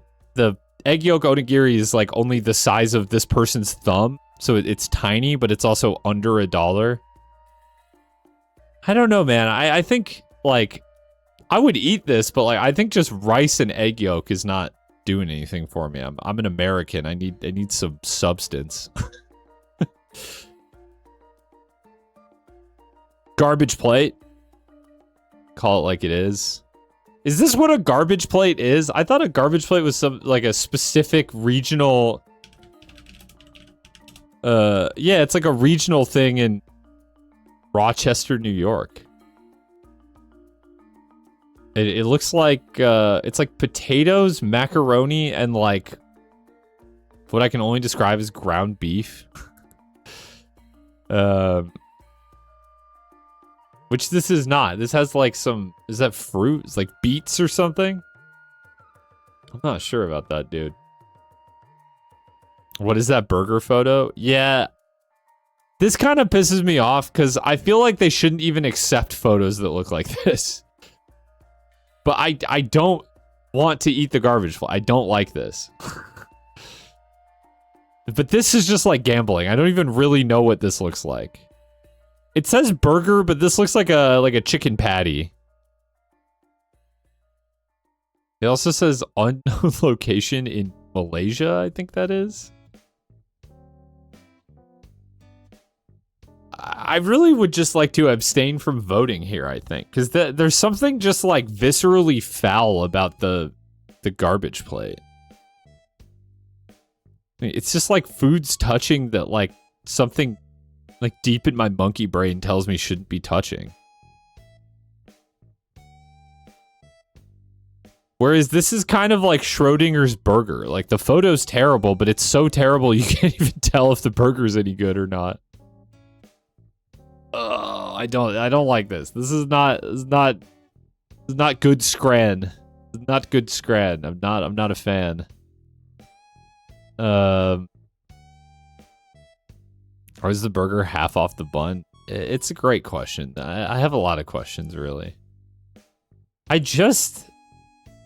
egg yolk onigiri is like only the size of this person's thumb. So it's tiny, but it's also under $1. I don't know, man. I think, like, I would eat this, but, like, I think just rice and egg yolk is not doing anything for me. I'm an American. I need some substance. Garbage plate. Call it like it is. Is this what a garbage plate is? I thought a garbage plate was some like a specific regional. Yeah, it's like a regional thing in Rochester, New York. It looks like it's like potatoes, macaroni, and like what I can only describe as ground beef. Which this is not. This has like some, is that fruit? It's like beets or something? I'm not sure about that, dude. What is that burger photo? Yeah, This kind of pisses me off because I feel like they shouldn't even accept photos that look like this. But I don't want to eat the garbage. I don't like this. But this is just like gambling. I don't even really know what this looks like. It says burger, but this looks like a chicken patty. It also says unknown location in Malaysia, I think that is. I really would just like to abstain from voting here, I think. Because there's something just like viscerally foul about the garbage plate. It's just like food's touching that like something like deep in my monkey brain tells me shouldn't be touching. Whereas this is kind of like Schrodinger's burger. Like the photo's terrible, but it's so terrible you can't even tell if the burger's any good or not. Oh, I don't like this. This is not good scran. It's not good scran. I'm not a fan. Or is the burger half off the bun? It's a great question. I have a lot of questions, really.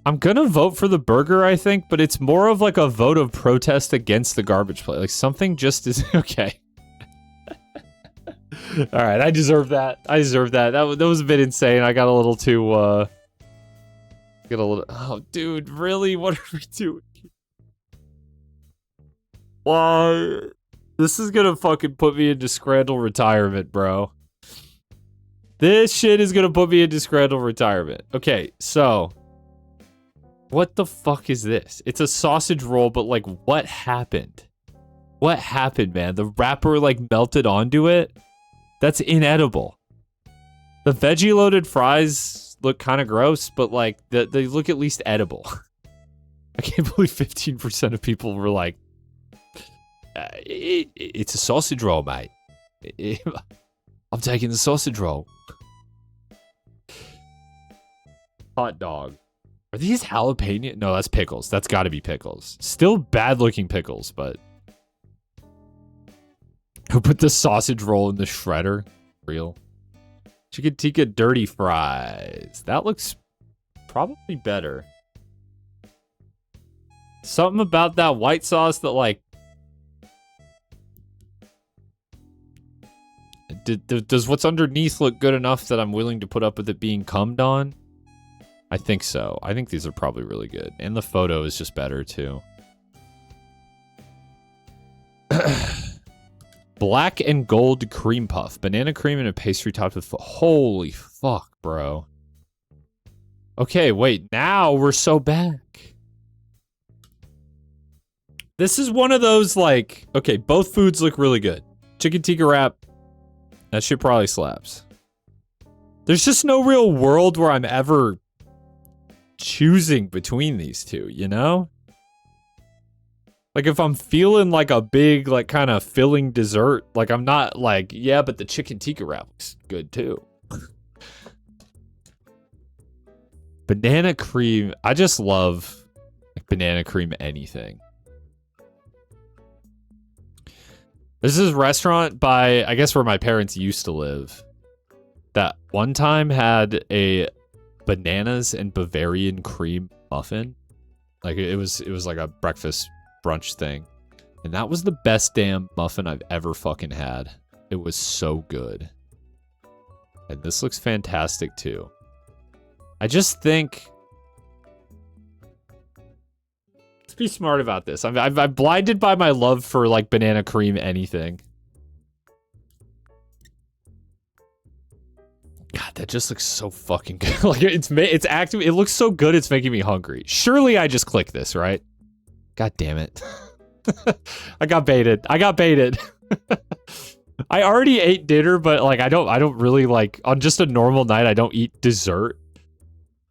I'm gonna vote for the burger, I think, but it's more of like a vote of protest against the garbage plate. Like something just is okay. All right, I deserve that. That was a bit insane. I got a little too. Oh, dude, really? What are we doing? Why? This is gonna fucking put me into Scrandle retirement, bro. This shit is gonna put me into Scrandle retirement. Okay, so what the fuck is this? It's a sausage roll, but like, what happened? What happened, man? The wrapper like melted onto it. That's inedible. The veggie loaded fries look kind of gross, but like they look at least edible. I can't believe 15% of people were like, it's a sausage roll, mate. I'm taking the sausage roll. Hot dog. Are these jalapeno? No, that's pickles. That's got to be pickles. Still bad looking pickles, but who put the sausage roll in the shredder? Real. Chicken tikka dirty fries. That looks probably better. Something about that white sauce that like... Does what's underneath look good enough that I'm willing to put up with it being cummed on? I think so. I think these are probably really good. And the photo is just better, too. Black and gold cream puff. Banana cream and a pastry topped with... Holy fuck, bro. Okay, wait. Now we're so back. This is one of those, like... Okay, both foods look really good. Chicken tikka wrap. That shit probably slaps. There's just no real world where I'm ever choosing between these two, you know? Like, if I'm feeling like a big, like, kind of filling dessert, like, I'm not like, yeah, but the chicken tikka wrap looks good, too. Banana cream. I just love like, banana cream anything. This is a restaurant by, I guess, where my parents used to live. That one time had a bananas and Bavarian cream muffin. Like, it was like a breakfast brunch thing. And that was the best damn muffin I've ever fucking had. It was so good. And this looks fantastic, too. I just think... Let's be smart about this. I'm blinded by my love for, like, banana cream anything. God, that just looks so fucking good. Like, it's active. It looks so good, it's making me hungry. Surely I just click this, right? God damn it. I got baited. I already ate dinner, but, like, I don't really, like, on just a normal night, I don't eat dessert.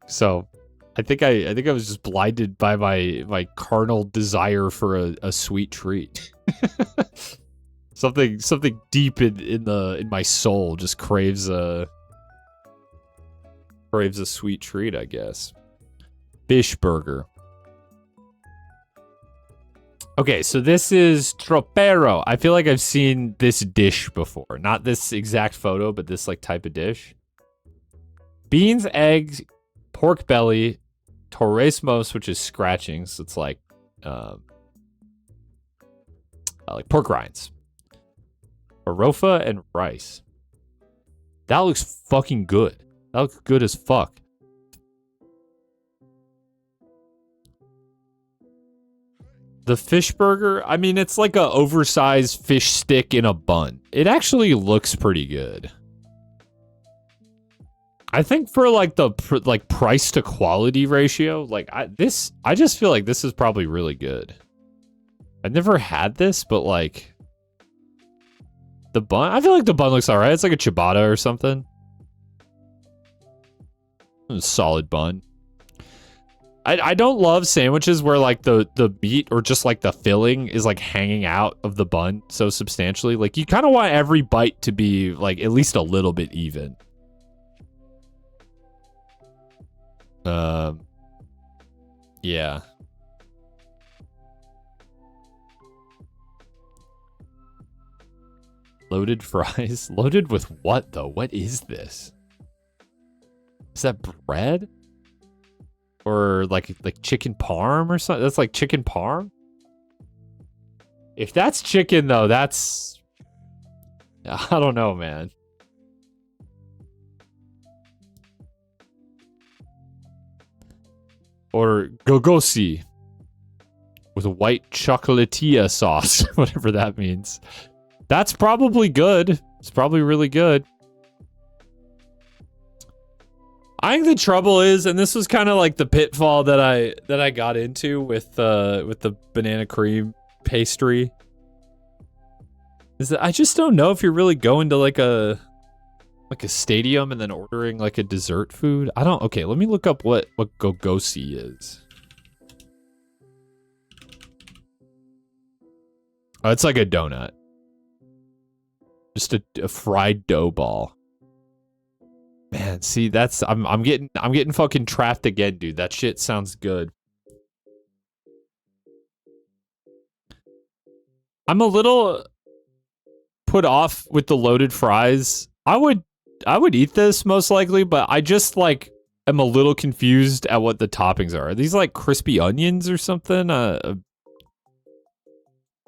So... I think I was just blinded by my carnal desire for a sweet treat. something deep in my soul just craves a sweet treat, I guess. Fish burger. Okay, so this is tropero. I feel like I've seen this dish before. Not this exact photo, but this like type of dish. Beans, eggs, pork belly, torresmos, which is scratching, so it's like pork rinds. Farofa and rice. That looks fucking good. That looks good as fuck. The fish burger, I mean, it's like a oversized fish stick in a bun. It actually looks pretty good. I think for like the price to quality ratio, like I just feel like this is probably really good. I've never had this, but like the bun, I feel like the bun looks all right. It's like a ciabatta or something. A solid bun. I don't love sandwiches where like the meat or just like the filling is like hanging out of the bun so substantially. Like you kind of want every bite to be like at least a little bit even. Yeah. Loaded fries? Loaded with what though? What is this? Is that bread? Or like chicken parm or something? That's like chicken parm? If that's chicken though, that's... I don't know, man. Or gogosi with a white chocolatier sauce, whatever that means. That's probably good. It's probably really good. I think the trouble is, and this was kind of like the pitfall that I got into with the banana cream pastry, is that I just don't know if you're really going to like a stadium and then ordering like a dessert food. I don't. Okay, let me look up what gogosi is. Oh, it's like a donut, just a fried dough ball. Man, see, that's I'm getting fucking trapped again, dude. That shit sounds good. I'm a little put off with the loaded fries. I would eat this most likely, but I just like am a little confused at what the toppings are. Are these like crispy onions or something? And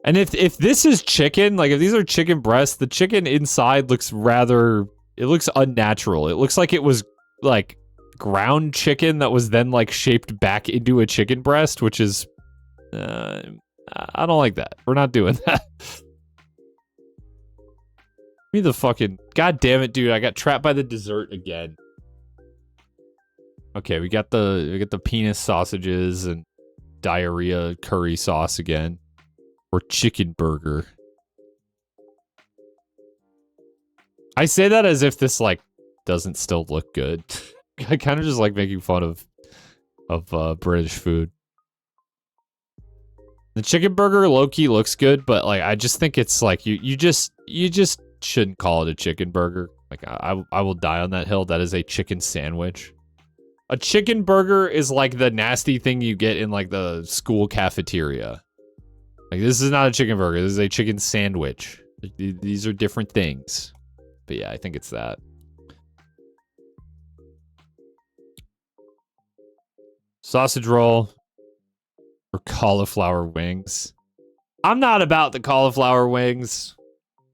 if this is chicken, like if these are chicken breasts, the chicken inside looks rather... It looks unnatural. It looks like it was like ground chicken that was then like shaped back into a chicken breast, which is, I don't like that. We're not doing that. Me the fucking, god damn it, dude. I got trapped by the dessert again. Okay, we got the penis sausages and diarrhea curry sauce again. Or chicken burger. I say that as if this, like, doesn't still look good. I kind of just like making fun of British food. The chicken burger low-key looks good, but, like, I just think it's, like, you just shouldn't call it a chicken burger. Like, I will die on that hill. That is a chicken sandwich. A chicken burger is, like, the nasty thing you get in, like, the school cafeteria. Like, this is not a chicken burger. This is a chicken sandwich. These are different things. But yeah, I think it's that. Sausage roll or cauliflower wings. I'm not about the cauliflower wings,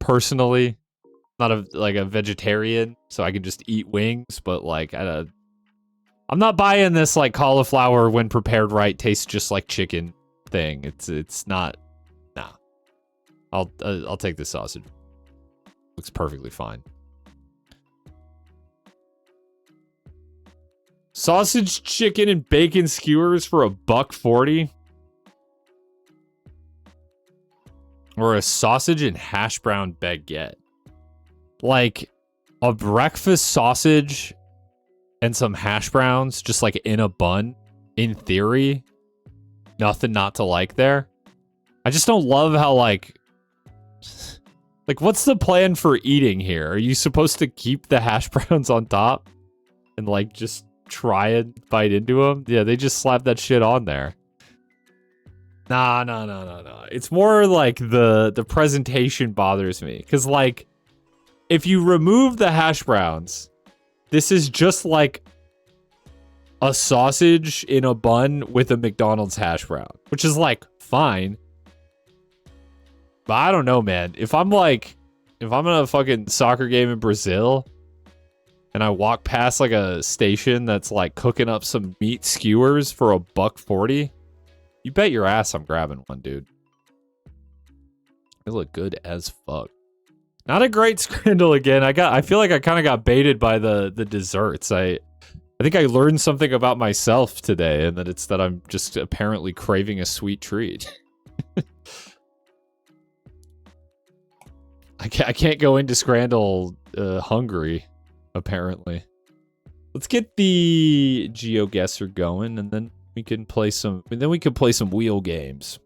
personally. I'm not a vegetarian, so I can just eat wings. But like, I'm not buying this like cauliflower when prepared right tastes just like chicken thing. It's not. Nah. I'll take the sausage. Looks perfectly fine. Sausage, chicken, and bacon skewers for $1.40. Or a sausage and hash brown baguette. Like a breakfast sausage and some hash browns just like in a bun. In theory, nothing not to like there. I just don't love how like what's the plan for eating here? Are you supposed to keep the hash browns on top and like just try and bite into them? Yeah, they just slap that shit on there. No. It's more like the presentation bothers me. Because, like, if you remove the hash browns, this is just like a sausage in a bun with a McDonald's hash brown, which is, like, fine. But I don't know, man. If I'm in a fucking soccer game in Brazil and I walk past, like, a station that's, like, cooking up some meat skewers for $1.40, you bet your ass I'm grabbing one, dude. They look good as fuck. Not a great Scrandle again. I feel like I kind of got baited by the desserts. I think I learned something about myself today, and that I'm just apparently craving a sweet treat. I can't go into Scrandle hungry, apparently. Let's get the Geoguessr going, and then we can play some. And then we can play some wheel games.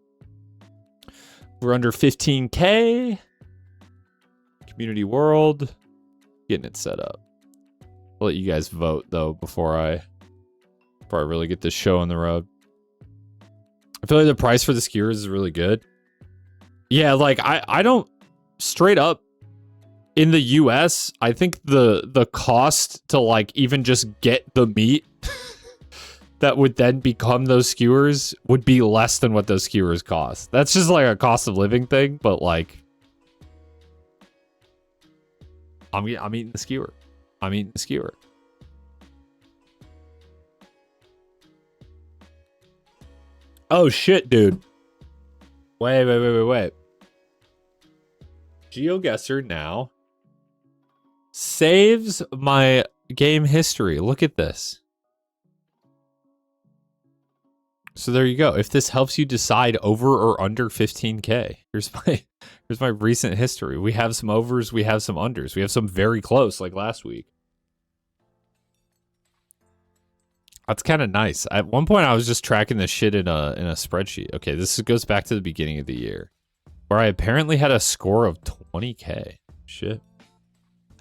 We're under 15K. Community world. Getting it set up. I'll let you guys vote though before I really get this show on the road. I feel like the price for the skewers is really good. Yeah, like I don't straight up in the US, I think the cost to like even just get the meat that would then become those skewers would be less than what those skewers cost. That's just like a cost of living thing, but like I'm eating the skewer. I'm eating the skewer. Oh shit, dude. Wait. Geoguessr now saves my game history. Look at this. So there you go. If this helps you decide over or under 15K, here's my recent history. We have some overs, we have some unders. We have some very close, like last week. That's kind of nice. At one point, I was just tracking this shit in a spreadsheet. Okay, this goes back to the beginning of the year, where I apparently had a score of 20K. Shit.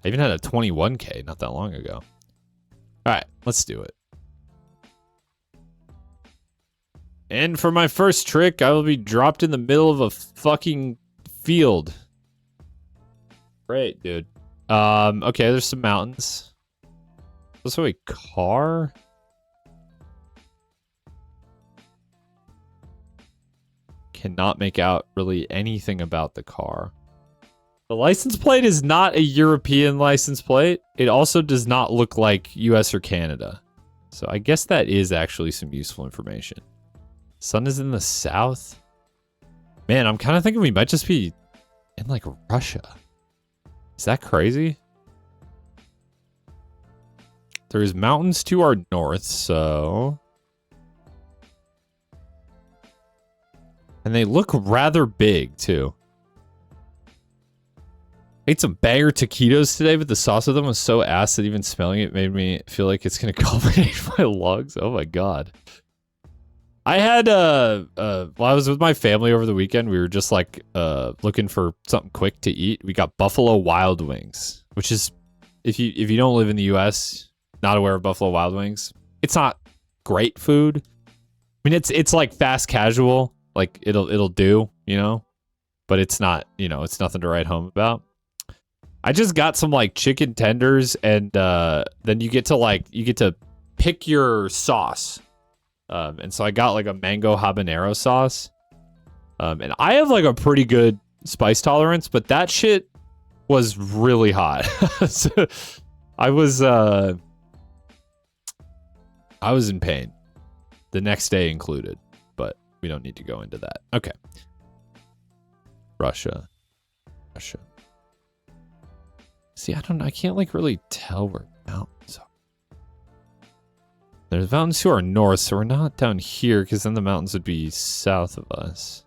I even had a 21K not that long ago. All right, let's do it. And for my first trick, I will be dropped in the middle of a fucking field. Great, dude. Okay, there's some mountains. Also a car? Cannot make out really anything about the car. The license plate is not a European license plate. It also does not look like US or Canada. So I guess that is actually some useful information. Sun is in the south. Man, I'm kind of thinking we might just be in like Russia. Is that crazy? There's mountains to our north, so... And they look rather big, too. I ate some banger taquitos today, but the sauce of them was so ass that even smelling it made me feel like it's going to culminate my lungs. Oh my god. I had, while I was with my family over the weekend, we were just like, looking for something quick to eat. We got Buffalo Wild Wings, which is, if you don't live in the US, not aware of Buffalo Wild Wings, it's not great food. I mean, it's like fast casual, like it'll do, you know, but it's not, you know, it's nothing to write home about. I just got some like chicken tenders, and then you get to pick your sauce. And so I got like a mango habanero sauce. And I have like a pretty good spice tolerance, but that shit was really hot. So I was in pain. The next day included, but we don't need to go into that. Okay. Russia. See, I can't like really tell where mountains are. There's mountains to our north, so we're not down here, because then the mountains would be south of us.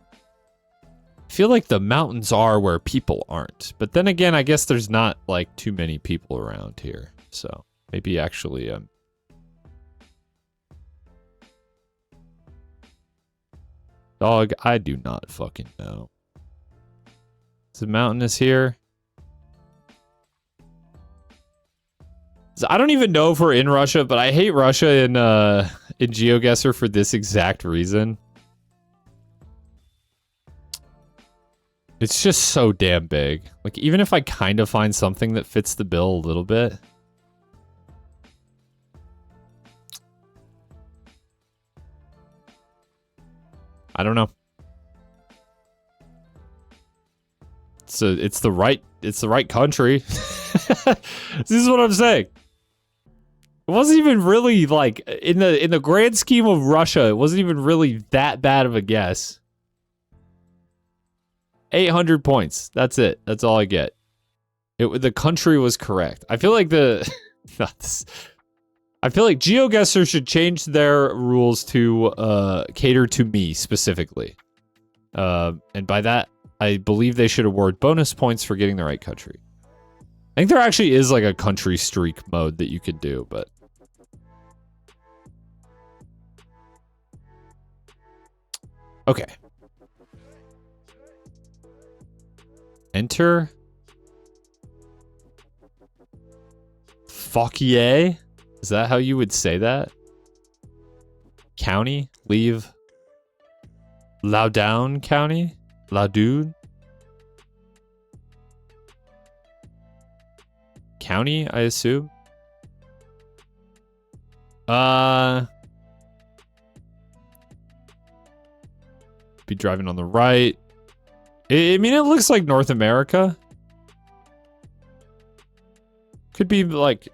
I feel like the mountains are where people aren't. But then again, I guess there's not like too many people around here. So maybe actually dog, I do not fucking know. Is the mountainous here? I don't even know if we're in Russia, but I hate Russia in GeoGuessr for this exact reason. It's just so damn big. Like, even if I kind of find something that fits the bill a little bit. I don't know. It's the right country. This is what I'm saying. It wasn't even really like in the grand scheme of Russia, it wasn't even really that bad of a guess. 800 points. That's it. That's all I get. The country was correct. I feel like I feel like GeoGuessr should change their rules to cater to me specifically. And by that, I believe they should award bonus points for getting the right country. I think there actually is like a country streak mode that you could do, but okay. Enter. Fuck yeah. Is that how you would say that? County? Leave. Loudoun County? Loudoun? County, I assume? Be driving on the right. I mean, it looks like North America. Could be like,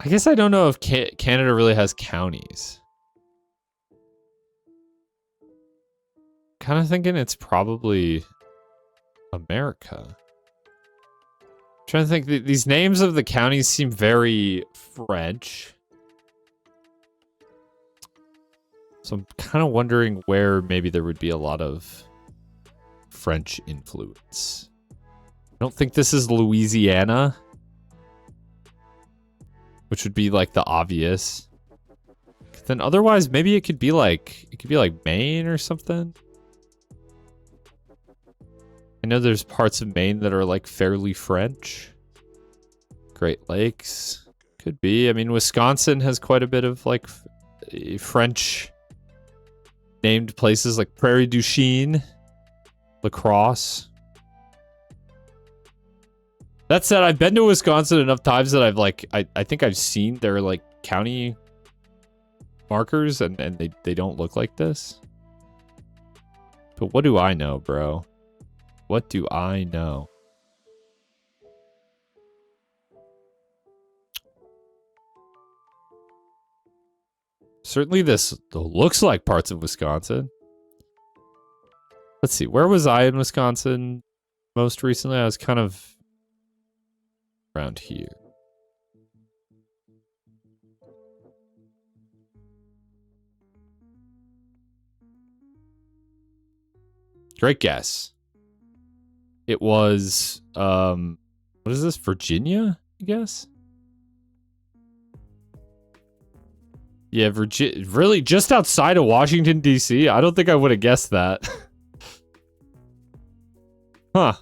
I guess I don't know if Canada really has counties. Kind of thinking it's probably America. I'm trying to think, these names of the counties seem very French. So I'm kind of wondering where maybe there would be a lot of French influence. I don't think this is Louisiana, which would be like the obvious. Then otherwise, maybe it could be like Maine or something. I know there's parts of Maine that are like fairly French. Great Lakes could be. I mean, Wisconsin has quite a bit of like French named places like Prairie du Chien, La Crosse. That said, I've been to Wisconsin enough times that I've like, I think I've seen their like county markers and they don't look like this. But what do I know, bro? What do I know? Certainly this looks like parts of Wisconsin. Let's see, where was I in Wisconsin most recently? I was kind of around here. Great guess. It was, what is this, Virginia, I guess? Yeah, really just outside of Washington, D.C.? I don't think I would have guessed that. Huh.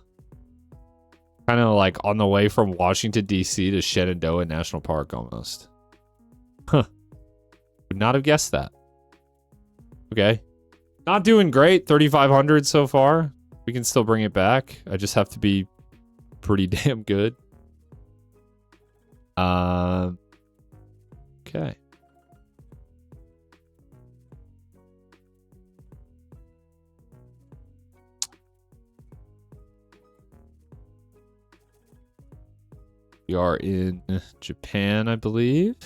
Kind of like on the way from Washington, D.C. to Shenandoah National Park almost. Huh. Would not have guessed that. Okay. Not doing great. 3,500 so far. We can still bring it back. I just have to be pretty damn good. Okay. We are in Japan, I believe.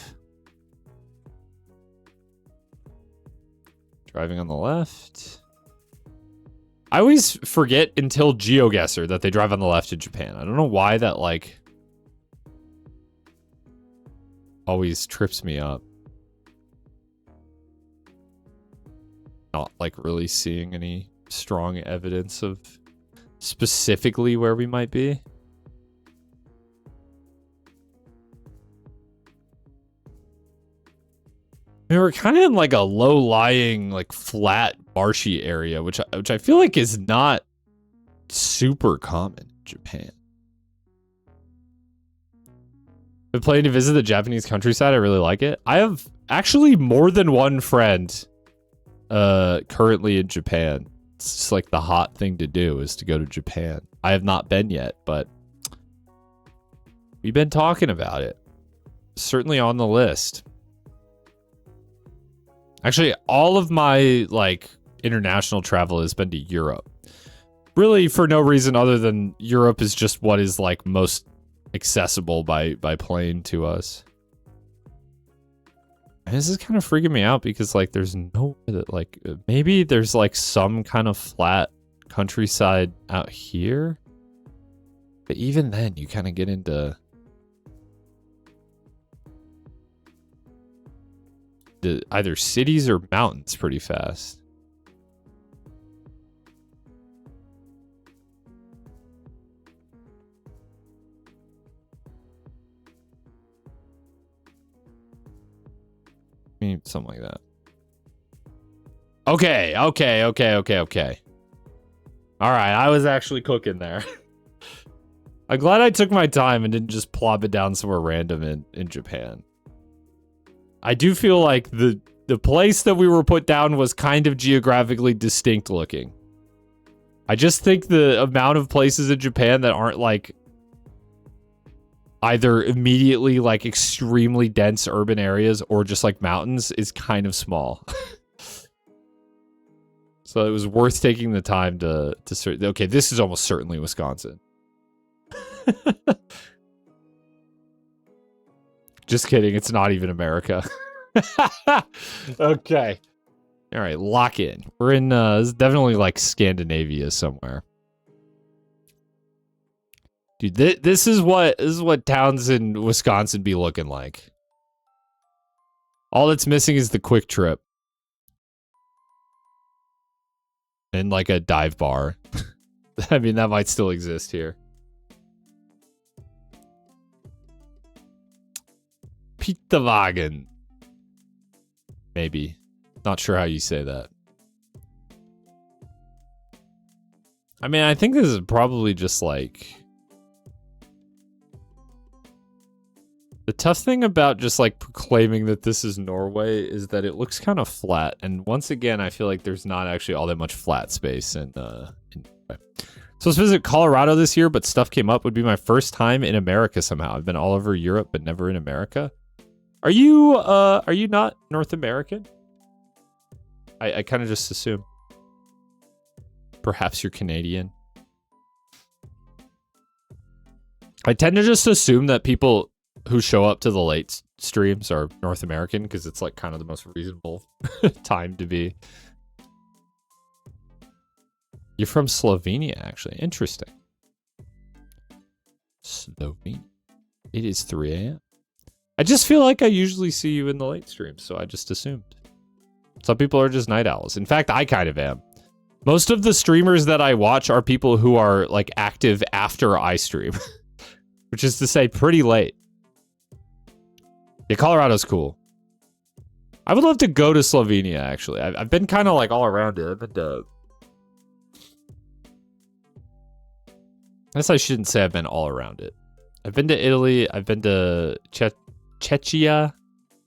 Driving on the left. I always forget until Geoguessr that they drive on the left in Japan. I don't know why that, like, always trips me up. Not, like, really seeing any strong evidence of specifically where we might be. I mean, we're kind of in like a low-lying, like flat, marshy area, which I feel like is not super common in Japan. Been planning to visit the Japanese countryside. I really like it. I have actually more than one friend currently in Japan. It's just like the hot thing to do is to go to Japan. I have not been yet, but we've been talking about it. Certainly on the list. Actually, all of my like international travel has been to Europe. Really for no reason other than Europe is just what is like most accessible by plane to us. And this is kind of freaking me out because like there's no that like maybe there's like some kind of flat countryside out here. But even then you kind of get into the either cities or mountains pretty fast. Something like that. Okay. All right, I was actually cooking there. I'm glad I took my time and didn't just plop it down somewhere random in Japan. I do feel like the place that we were put down was kind of geographically distinct looking. I just think the amount of places in Japan that aren't like either immediately like extremely dense urban areas or just like mountains is kind of small. So it was worth taking the time to search. Okay, this is almost certainly Wisconsin. Just kidding, it's not even America. Okay. All right, lock in. We're in this is definitely like Scandinavia somewhere. Dude, this is what towns in Wisconsin be looking like. All that's missing is the quick trip. And like a dive bar. I mean, that might still exist here. Pizzawagen. Maybe. Not sure how you say that. I mean, I think this is probably just like... The tough thing about just like proclaiming that this is Norway is that it looks kind of flat. And once again, I feel like there's not actually all that much flat space in Norway. So let's visit Colorado this year, but stuff came up. Would be my first time in America somehow. I've been all over Europe, but never in America. Are you not North American? I kind of just assume. Perhaps you're Canadian. I tend to just assume that people who show up to the late streams are North American because it's like kind of the most reasonable time to be. You're from Slovenia, actually. Interesting. Slovenia. It is 3 a.m. I just feel like I usually see you in the late streams, so I just assumed. Some people are just night owls. In fact, I kind of am. Most of the streamers that I watch are people who are like active after I stream, which is to say pretty late. Yeah, Colorado's cool. I would love to go to Slovenia, actually. I've been kind of like all around it. I've been to... I guess I shouldn't say I've been all around it. I've been to Italy. I've been to Czechia.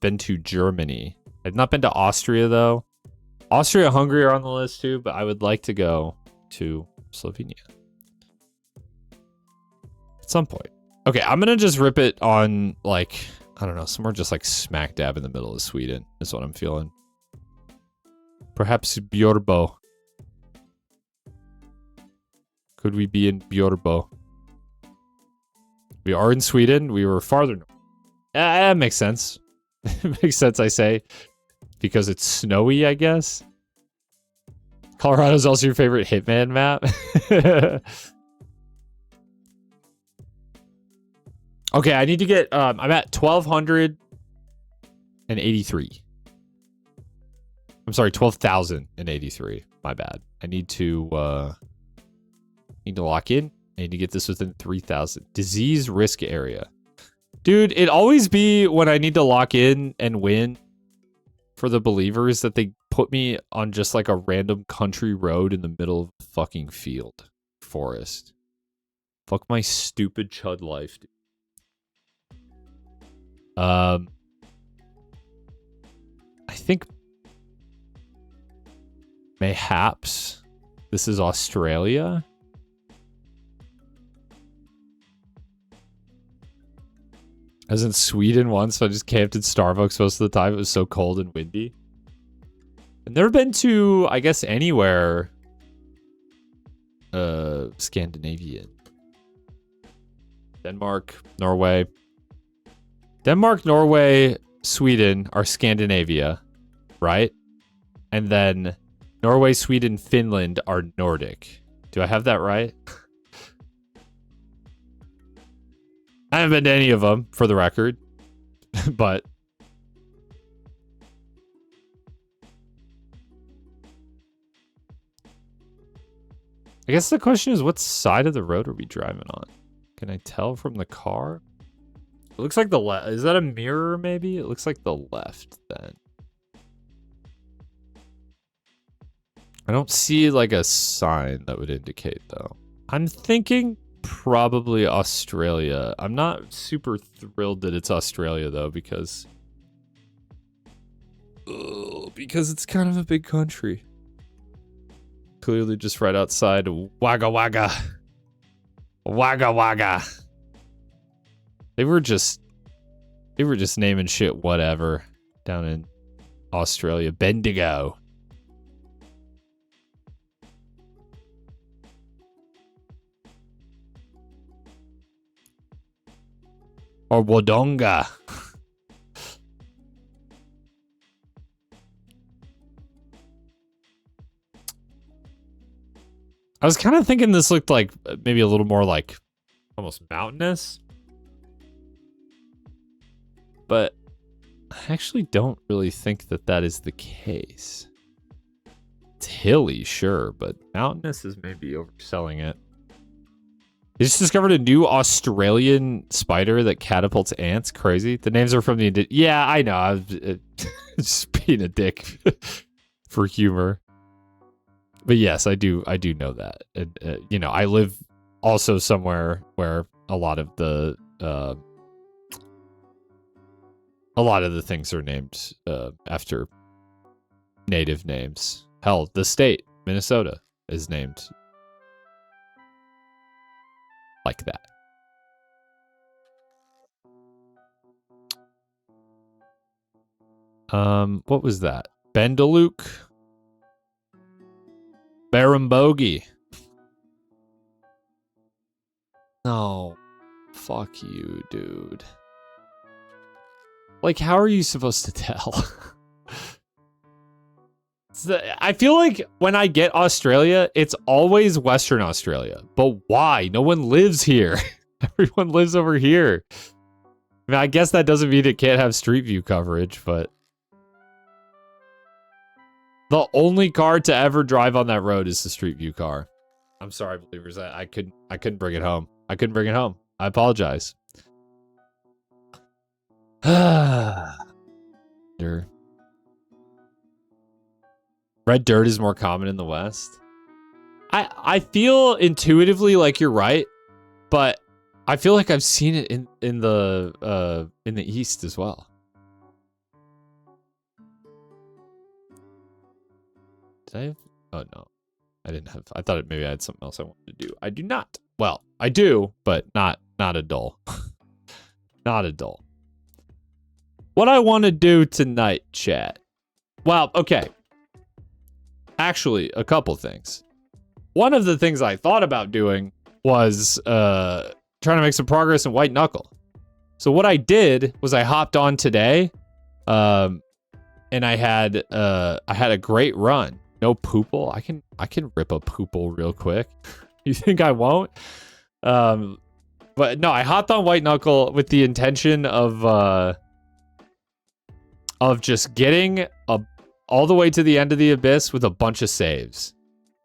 Been to Germany. I've not been to Austria, though. Austria, Hungary are on the list, too, but I would like to go to Slovenia. At some point. Okay, I'm going to just rip it on, like... I don't know, somewhere just like smack dab in the middle of Sweden is what I'm feeling. Perhaps Björbo. Could we be in Björbo? We are in Sweden. We were farther north. That makes sense. It makes sense, I say. Because it's snowy, I guess. Colorado's also your favorite Hitman map. Okay, I need to get, I'm at 1,283. I'm sorry, 12,083. My bad. I need to lock in. I need to get this within 3,000. Disease risk area. Dude, it always be when I need to lock in and win for the believers that they put me on just like a random country road in the middle of a fucking field. Forest. Fuck my stupid chud life, dude. I think mayhaps this is Australia. I was in Sweden once, so I just camped in Starbucks most of the time. It was so cold and windy. I've never been to, I guess, anywhere Scandinavian. Denmark, Norway. Denmark, Norway, Sweden are Scandinavia, right? And then Norway, Sweden, Finland are Nordic. Do I have that right? I haven't been to any of them, for the record. But I guess the question is, what side of the road are we driving on? Can I tell from the car? It looks like the left. Is that a mirror, maybe? It looks like the left, then. I don't see, like, a sign that would indicate, though. I'm thinking probably Australia. I'm not super thrilled that it's Australia, though, because it's kind of a big country. Clearly just right outside Wagga Wagga. Wagga Wagga. They were just naming shit whatever down in Australia. Bendigo. Or Wodonga. I was kind of thinking this looked like maybe a little more like almost mountainous. But I actually don't really think that that is the case. It's hilly, sure, but mountainous is maybe overselling it. They just discovered a new Australian spider that catapults ants. Crazy. The names are from the... Yeah, I know. I was just being a dick for humor. But yes, I do know that. And, you know, I live also somewhere where a lot of the things are named after native names. Hell, the state, Minnesota, is named like that. What was that? Bendaluke? Barambogi. No. Fuck you, dude. Like, how are you supposed to tell? I feel like when I get Australia, it's always Western Australia. But why? No one lives here. Everyone lives over here. I mean, I guess that doesn't mean it can't have Street View coverage, but the only car to ever drive on that road is the Street View car. I'm sorry, believers. I couldn't bring it home. I couldn't bring it home. I apologize. Red dirt is more common in the West. I feel intuitively like you're right, but I feel like I've seen it in the East as well. Did I have? Oh no, I didn't have. I thought maybe I had something else I wanted to do. I do not. Well, I do, but not a dull. Not a dull. What I want to do tonight, chat. Well, okay. Actually, a couple things. One of the things I thought about doing was trying to make some progress in White Knuckle. So what I did was I hopped on today, and I had a great run. No Poople. I can rip a Poople real quick. You think I won't? But no, I hopped on White Knuckle with the intention of just getting all the way to the end of the abyss with a bunch of saves.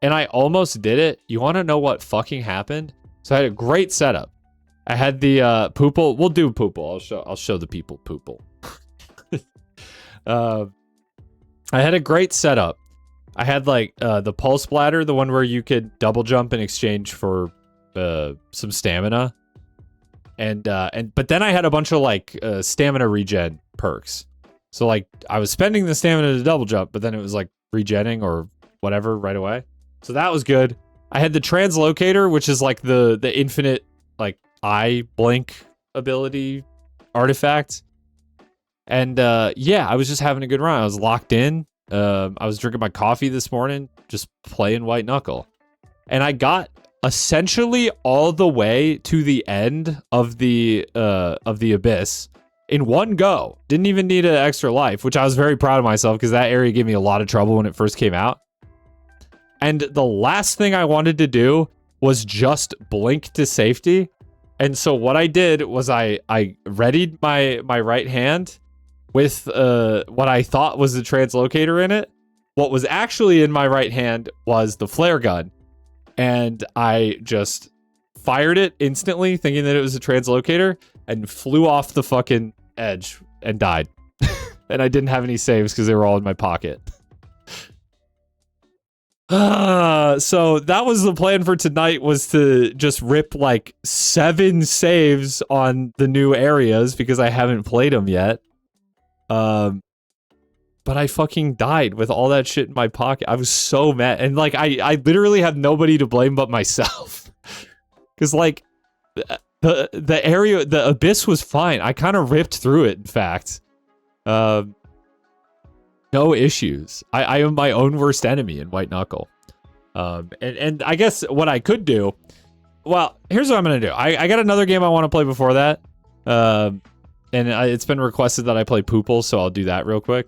And I almost did it. You want to know what fucking happened? So I had a great setup. I had the Poople. We'll do Poople. I'll show the people Poople. I had a great setup. I had like the pulse bladder, the one where you could double jump in exchange for some stamina. But then I had a bunch of like stamina regen perks. So like I was spending the stamina to double jump, but then it was like regenning or whatever right away. So that was good. I had the translocator, which is like the infinite like eye blink ability artifact. And yeah, I was just having a good run. I was locked in. I was drinking my coffee this morning, just playing White Knuckle. And I got essentially all the way to the end of the abyss in one go. Didn't even need an extra life, which I was very proud of myself because that area gave me a lot of trouble when it first came out. And the last thing I wanted to do was just blink to safety. And so what I did was I readied my right hand with what I thought was the translocator in it. What was actually in my right hand was the flare gun. And I just fired it instantly, thinking that it was a translocator, and flew off the fucking edge and died. And I didn't have any saves because they were all in my pocket. So that was the plan for tonight, was to just rip like 7 saves on the new areas because I haven't played them yet. But I fucking died with all that shit in my pocket. I was so mad. And like, I literally have nobody to blame but myself. Cause like the area, the abyss was fine. I kind of ripped through it, in fact. No issues. I am my own worst enemy in White Knuckle. And I guess what I could do, well, here's what I'm going to do. I got another game I want to play before that. And it's been requested that I play Poople, so I'll do that real quick.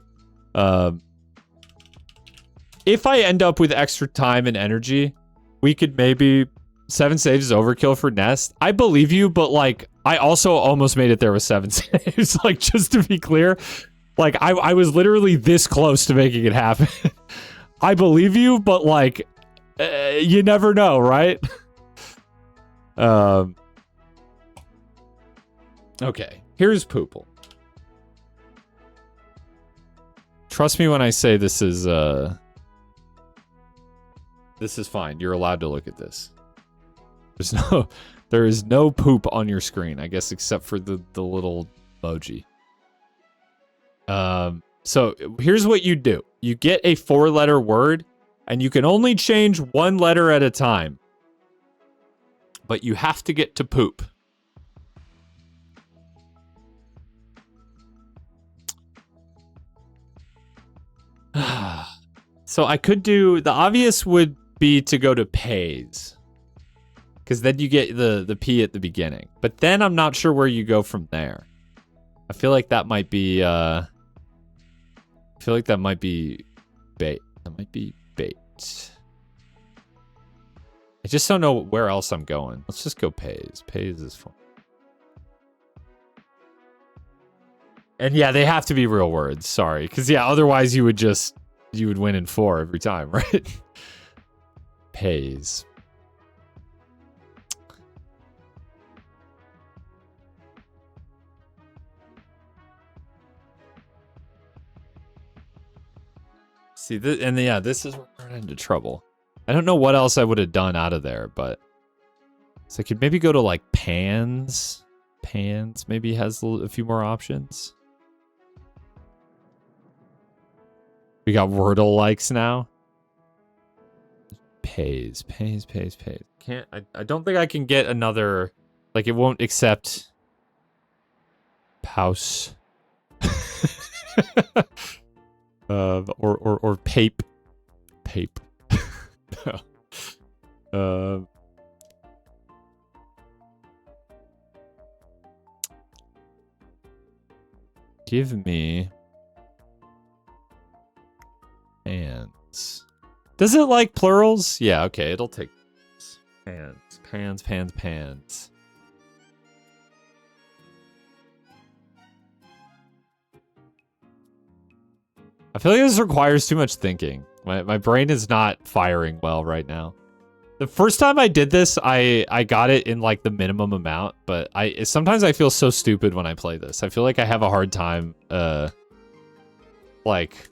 If I end up with extra time and energy, we could maybe 7 saves is overkill for Nest. I believe you, but like I also almost made it there with 7 saves. Like, just to be clear, like I was literally this close to making it happen. I believe you, but like you never know, right? Okay, here's Poople. Trust me when I say this is fine. You're allowed to look at this. There is no poop on your screen, I guess, except for the little emoji. So here's what you do. You get a 4-letter word, and you can only change 1 letter at a time. But you have to get to poop. So I could do, the obvious would be to go to pays, because then you get the P at the beginning. But then I'm not sure where you go from there. I feel like that might be bait. That might be bait. I just don't know where else I'm going. Let's just go pays. Pays is fun. And yeah, they have to be real words. Sorry. Because yeah, otherwise you would win in 4 every time, right? Pays. See, this is where we're into trouble. I don't know what else I would have done out of there, but so I could maybe go to like pans. Pans maybe has a few more options. We got Wordle likes now. Pays. Can't. I don't think I can get another. Like, it won't accept. Pouse. Or pape. Give me pans. Does it like plurals? Yeah, okay, it'll take pans. I feel like this requires too much thinking. My brain is not firing well right now. The first time I did this, I got it in like the minimum amount, but sometimes I feel so stupid when I play this. I feel like I have a hard time like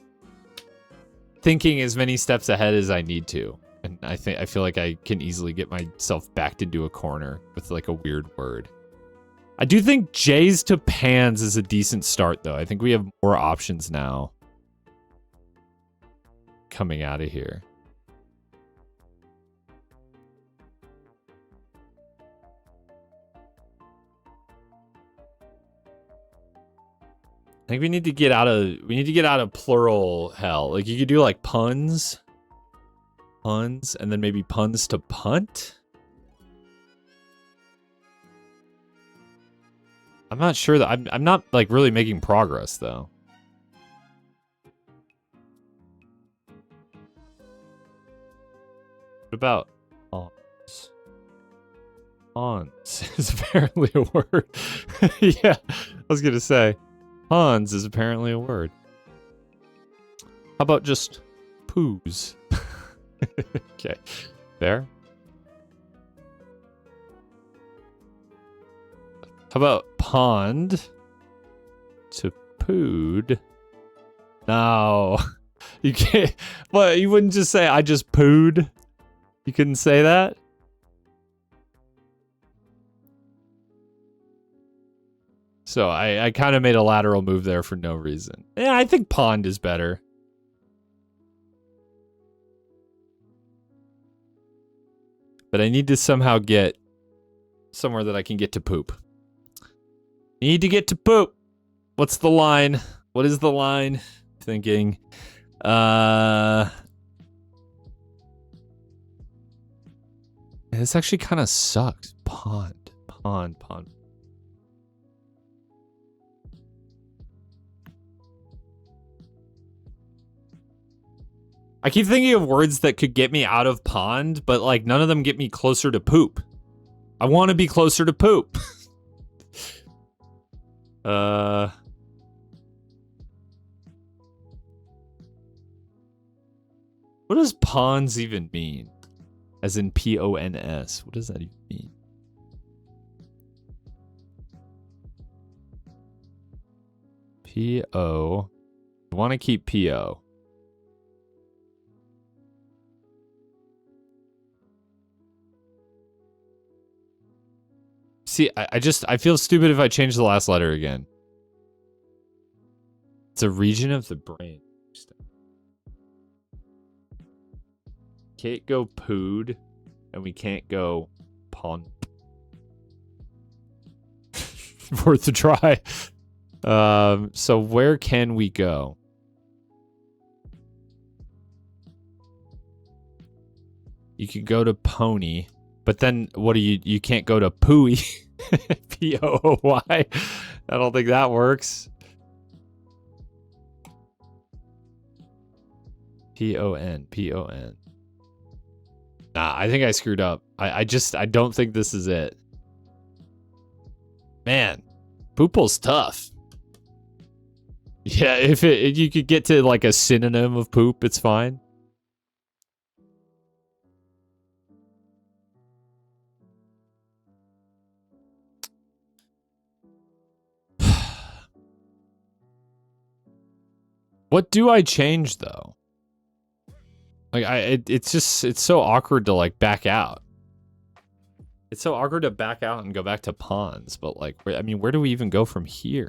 thinking as many steps ahead as I need to. And I feel like I can easily get myself backed into a corner with like a weird word. I do think J's to pans is a decent start, though. I think we have more options now coming out of here. I think we need to get out of plural hell. Like you could do like puns, and then maybe puns to punt. I'm not sure that I'm not like really making progress though. What about ons? Ons is apparently a word. Yeah, I was gonna say. Hans is apparently a word. How about just poos? Okay, there. How about pond to pooed? No, you can't. What? You wouldn't just say I just pooed? You couldn't say that? So I kind of made a lateral move there for no reason. Yeah, I think pond is better. But I need to somehow get somewhere that I can get to poop. Need to get to poop. What's the line? What is the line? Thinking. This actually kind of sucks. Pond. I keep thinking of words that could get me out of pond, but like none of them get me closer to poop. I want to be closer to poop. What does ponds even mean? As in P-O-N-S. What does that even mean? P-O. I want to keep P-O. See, I feel stupid if I change the last letter again. It's a region of the brain. Can't go pooed, and we can't go pond. Worth a try. So where can we go? You could go to pony, but then what do you can't go to pooey. P-O-O-Y. I don't think that works. P-O-N. Nah, I think I screwed up. I don't think this is it. Man, Poople's tough. Yeah, if you could get to like a synonym of poop, it's fine. What do I change though? Like it's so awkward to like back out. It's so awkward to back out and go back to ponds, but like where do we even go from here?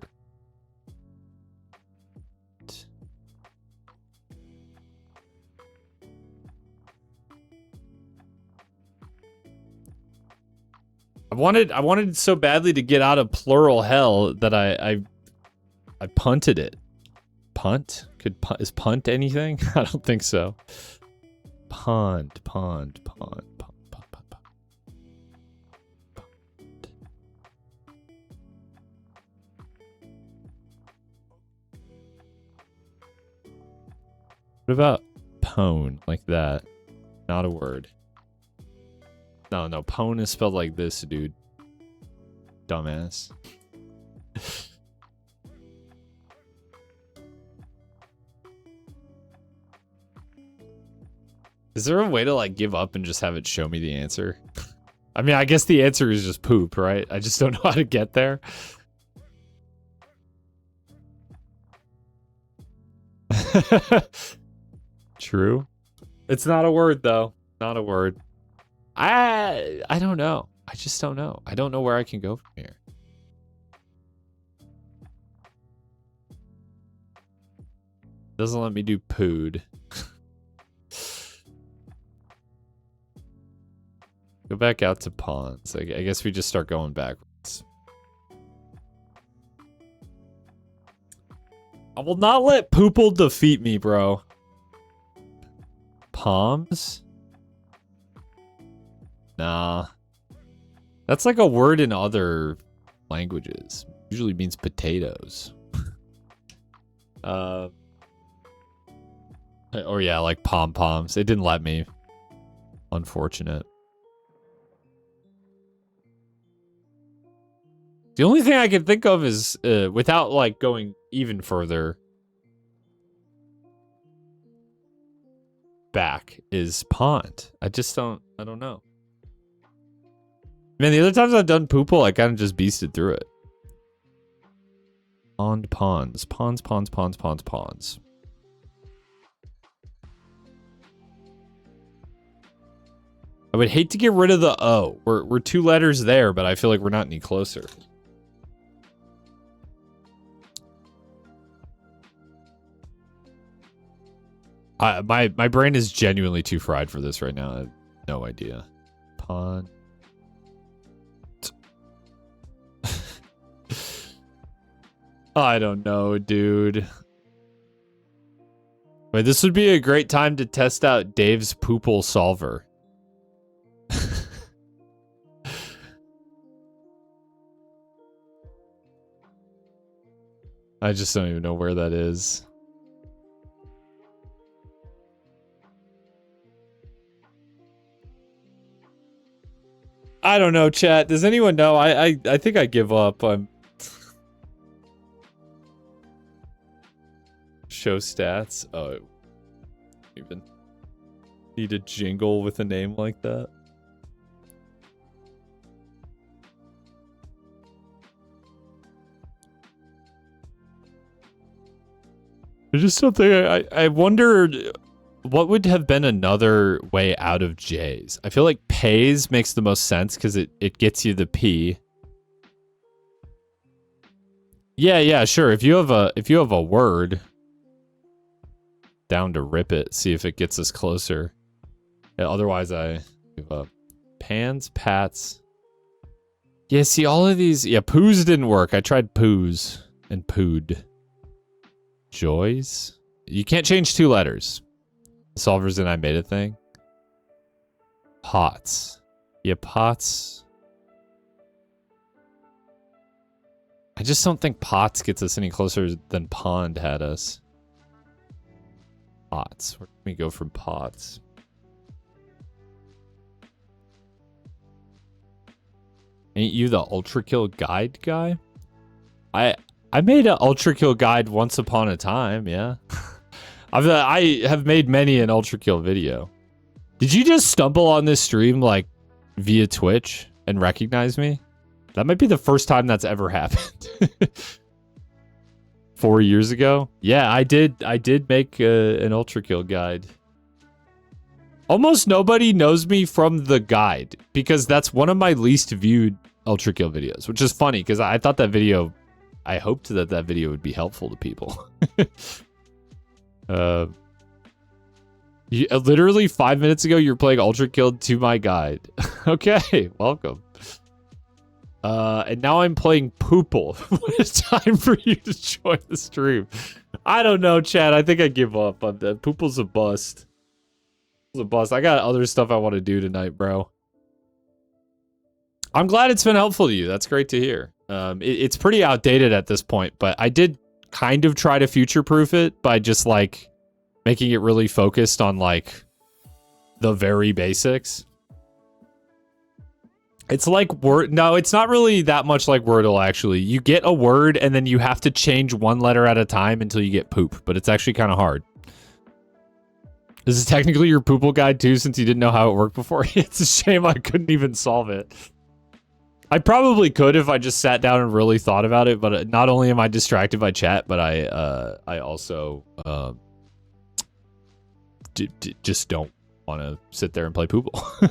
I wanted so badly to get out of plural hell that I punted it. Punt? Is punt anything? I don't think so. Pond. What about pone? Like that? Not a word. No, pone is spelled like this, dude. Dumbass. Is there a way to like give up and just have it show me the answer? I mean, I guess the answer is just poop, right? I just don't know how to get there. True. It's not a word though. Not a word. I don't know. I just don't know. I don't know where I can go from here. Doesn't let me do pooed. Go back out to ponds. I guess we just start going backwards. I will not let Poople defeat me, bro. Palms? Nah. That's like a word in other languages. Usually means potatoes. Or yeah, like pom-poms. It didn't let me. Unfortunate. The only thing I can think of is, without like going even further back, is pond. I don't know. Man, the other times I've done Poople, I kind of just beasted through it. Ponds. I would hate to get rid of the O. We're 2 letters there, but I feel like we're not any closer. My brain is genuinely too fried for this right now. I have no idea. Pond. I don't know, dude. Wait, this would be a great time to test out Dave's Poople solver. I just don't even know where that is. I don't know, chat. Does anyone know? I think I give up. Show stats. Oh, even need a jingle with a name like that. I just don't think I wondered what would have been another way out of J's. I feel like pays makes the most sense because it gets you the P. Yeah, sure. If you have a word, down to rip it, see if it gets us closer. Yeah, otherwise I give up. Pans, pats. Yeah, see all of these. Yeah, poos didn't work. I tried poos and pooed. Joys? You can't change 2 letters. Solvers and I made a thing. Pots. Yeah, pots. I just don't think pots gets us any closer than pond had us. Pots. Where can we go from pots? Ain't you the Ultra Kill guide guy? I made an Ultra Kill guide once upon a time, yeah. I have made many an Ultra Kill video. Did you just stumble on this stream like via Twitch and recognize me? That might be the first time that's ever happened. 4 years ago? Yeah, I did make an Ultra Kill guide. Almost nobody knows me from the guide because that's one of my least viewed Ultra Kill videos, which is funny because I thought that video, I hoped that video would be helpful to people. Literally 5 minutes ago, you're playing Ultra Kill to my guide. Okay, welcome. And now I'm playing Poople. When it's time for you to join the stream. I don't know, chat. I think I give up. Poople's a bust. It's a bust. I got other stuff I want to do tonight, bro. I'm glad it's been helpful to you. That's great to hear. It's pretty outdated at this point, but I did kind of try to future-proof it by just, like, making it really focused on, like, the very basics. It's like Word. No, it's not really that much like Wordle, actually. You get a word, and then you have to change 1 letter at a time until you get poop, but it's actually kind of hard. This is technically your Poople guide, too, since you didn't know how it worked before. It's a shame I couldn't even solve it. I probably could if I just sat down and really thought about it, but not only am I distracted by chat, but I also just don't want to sit there and play Poople.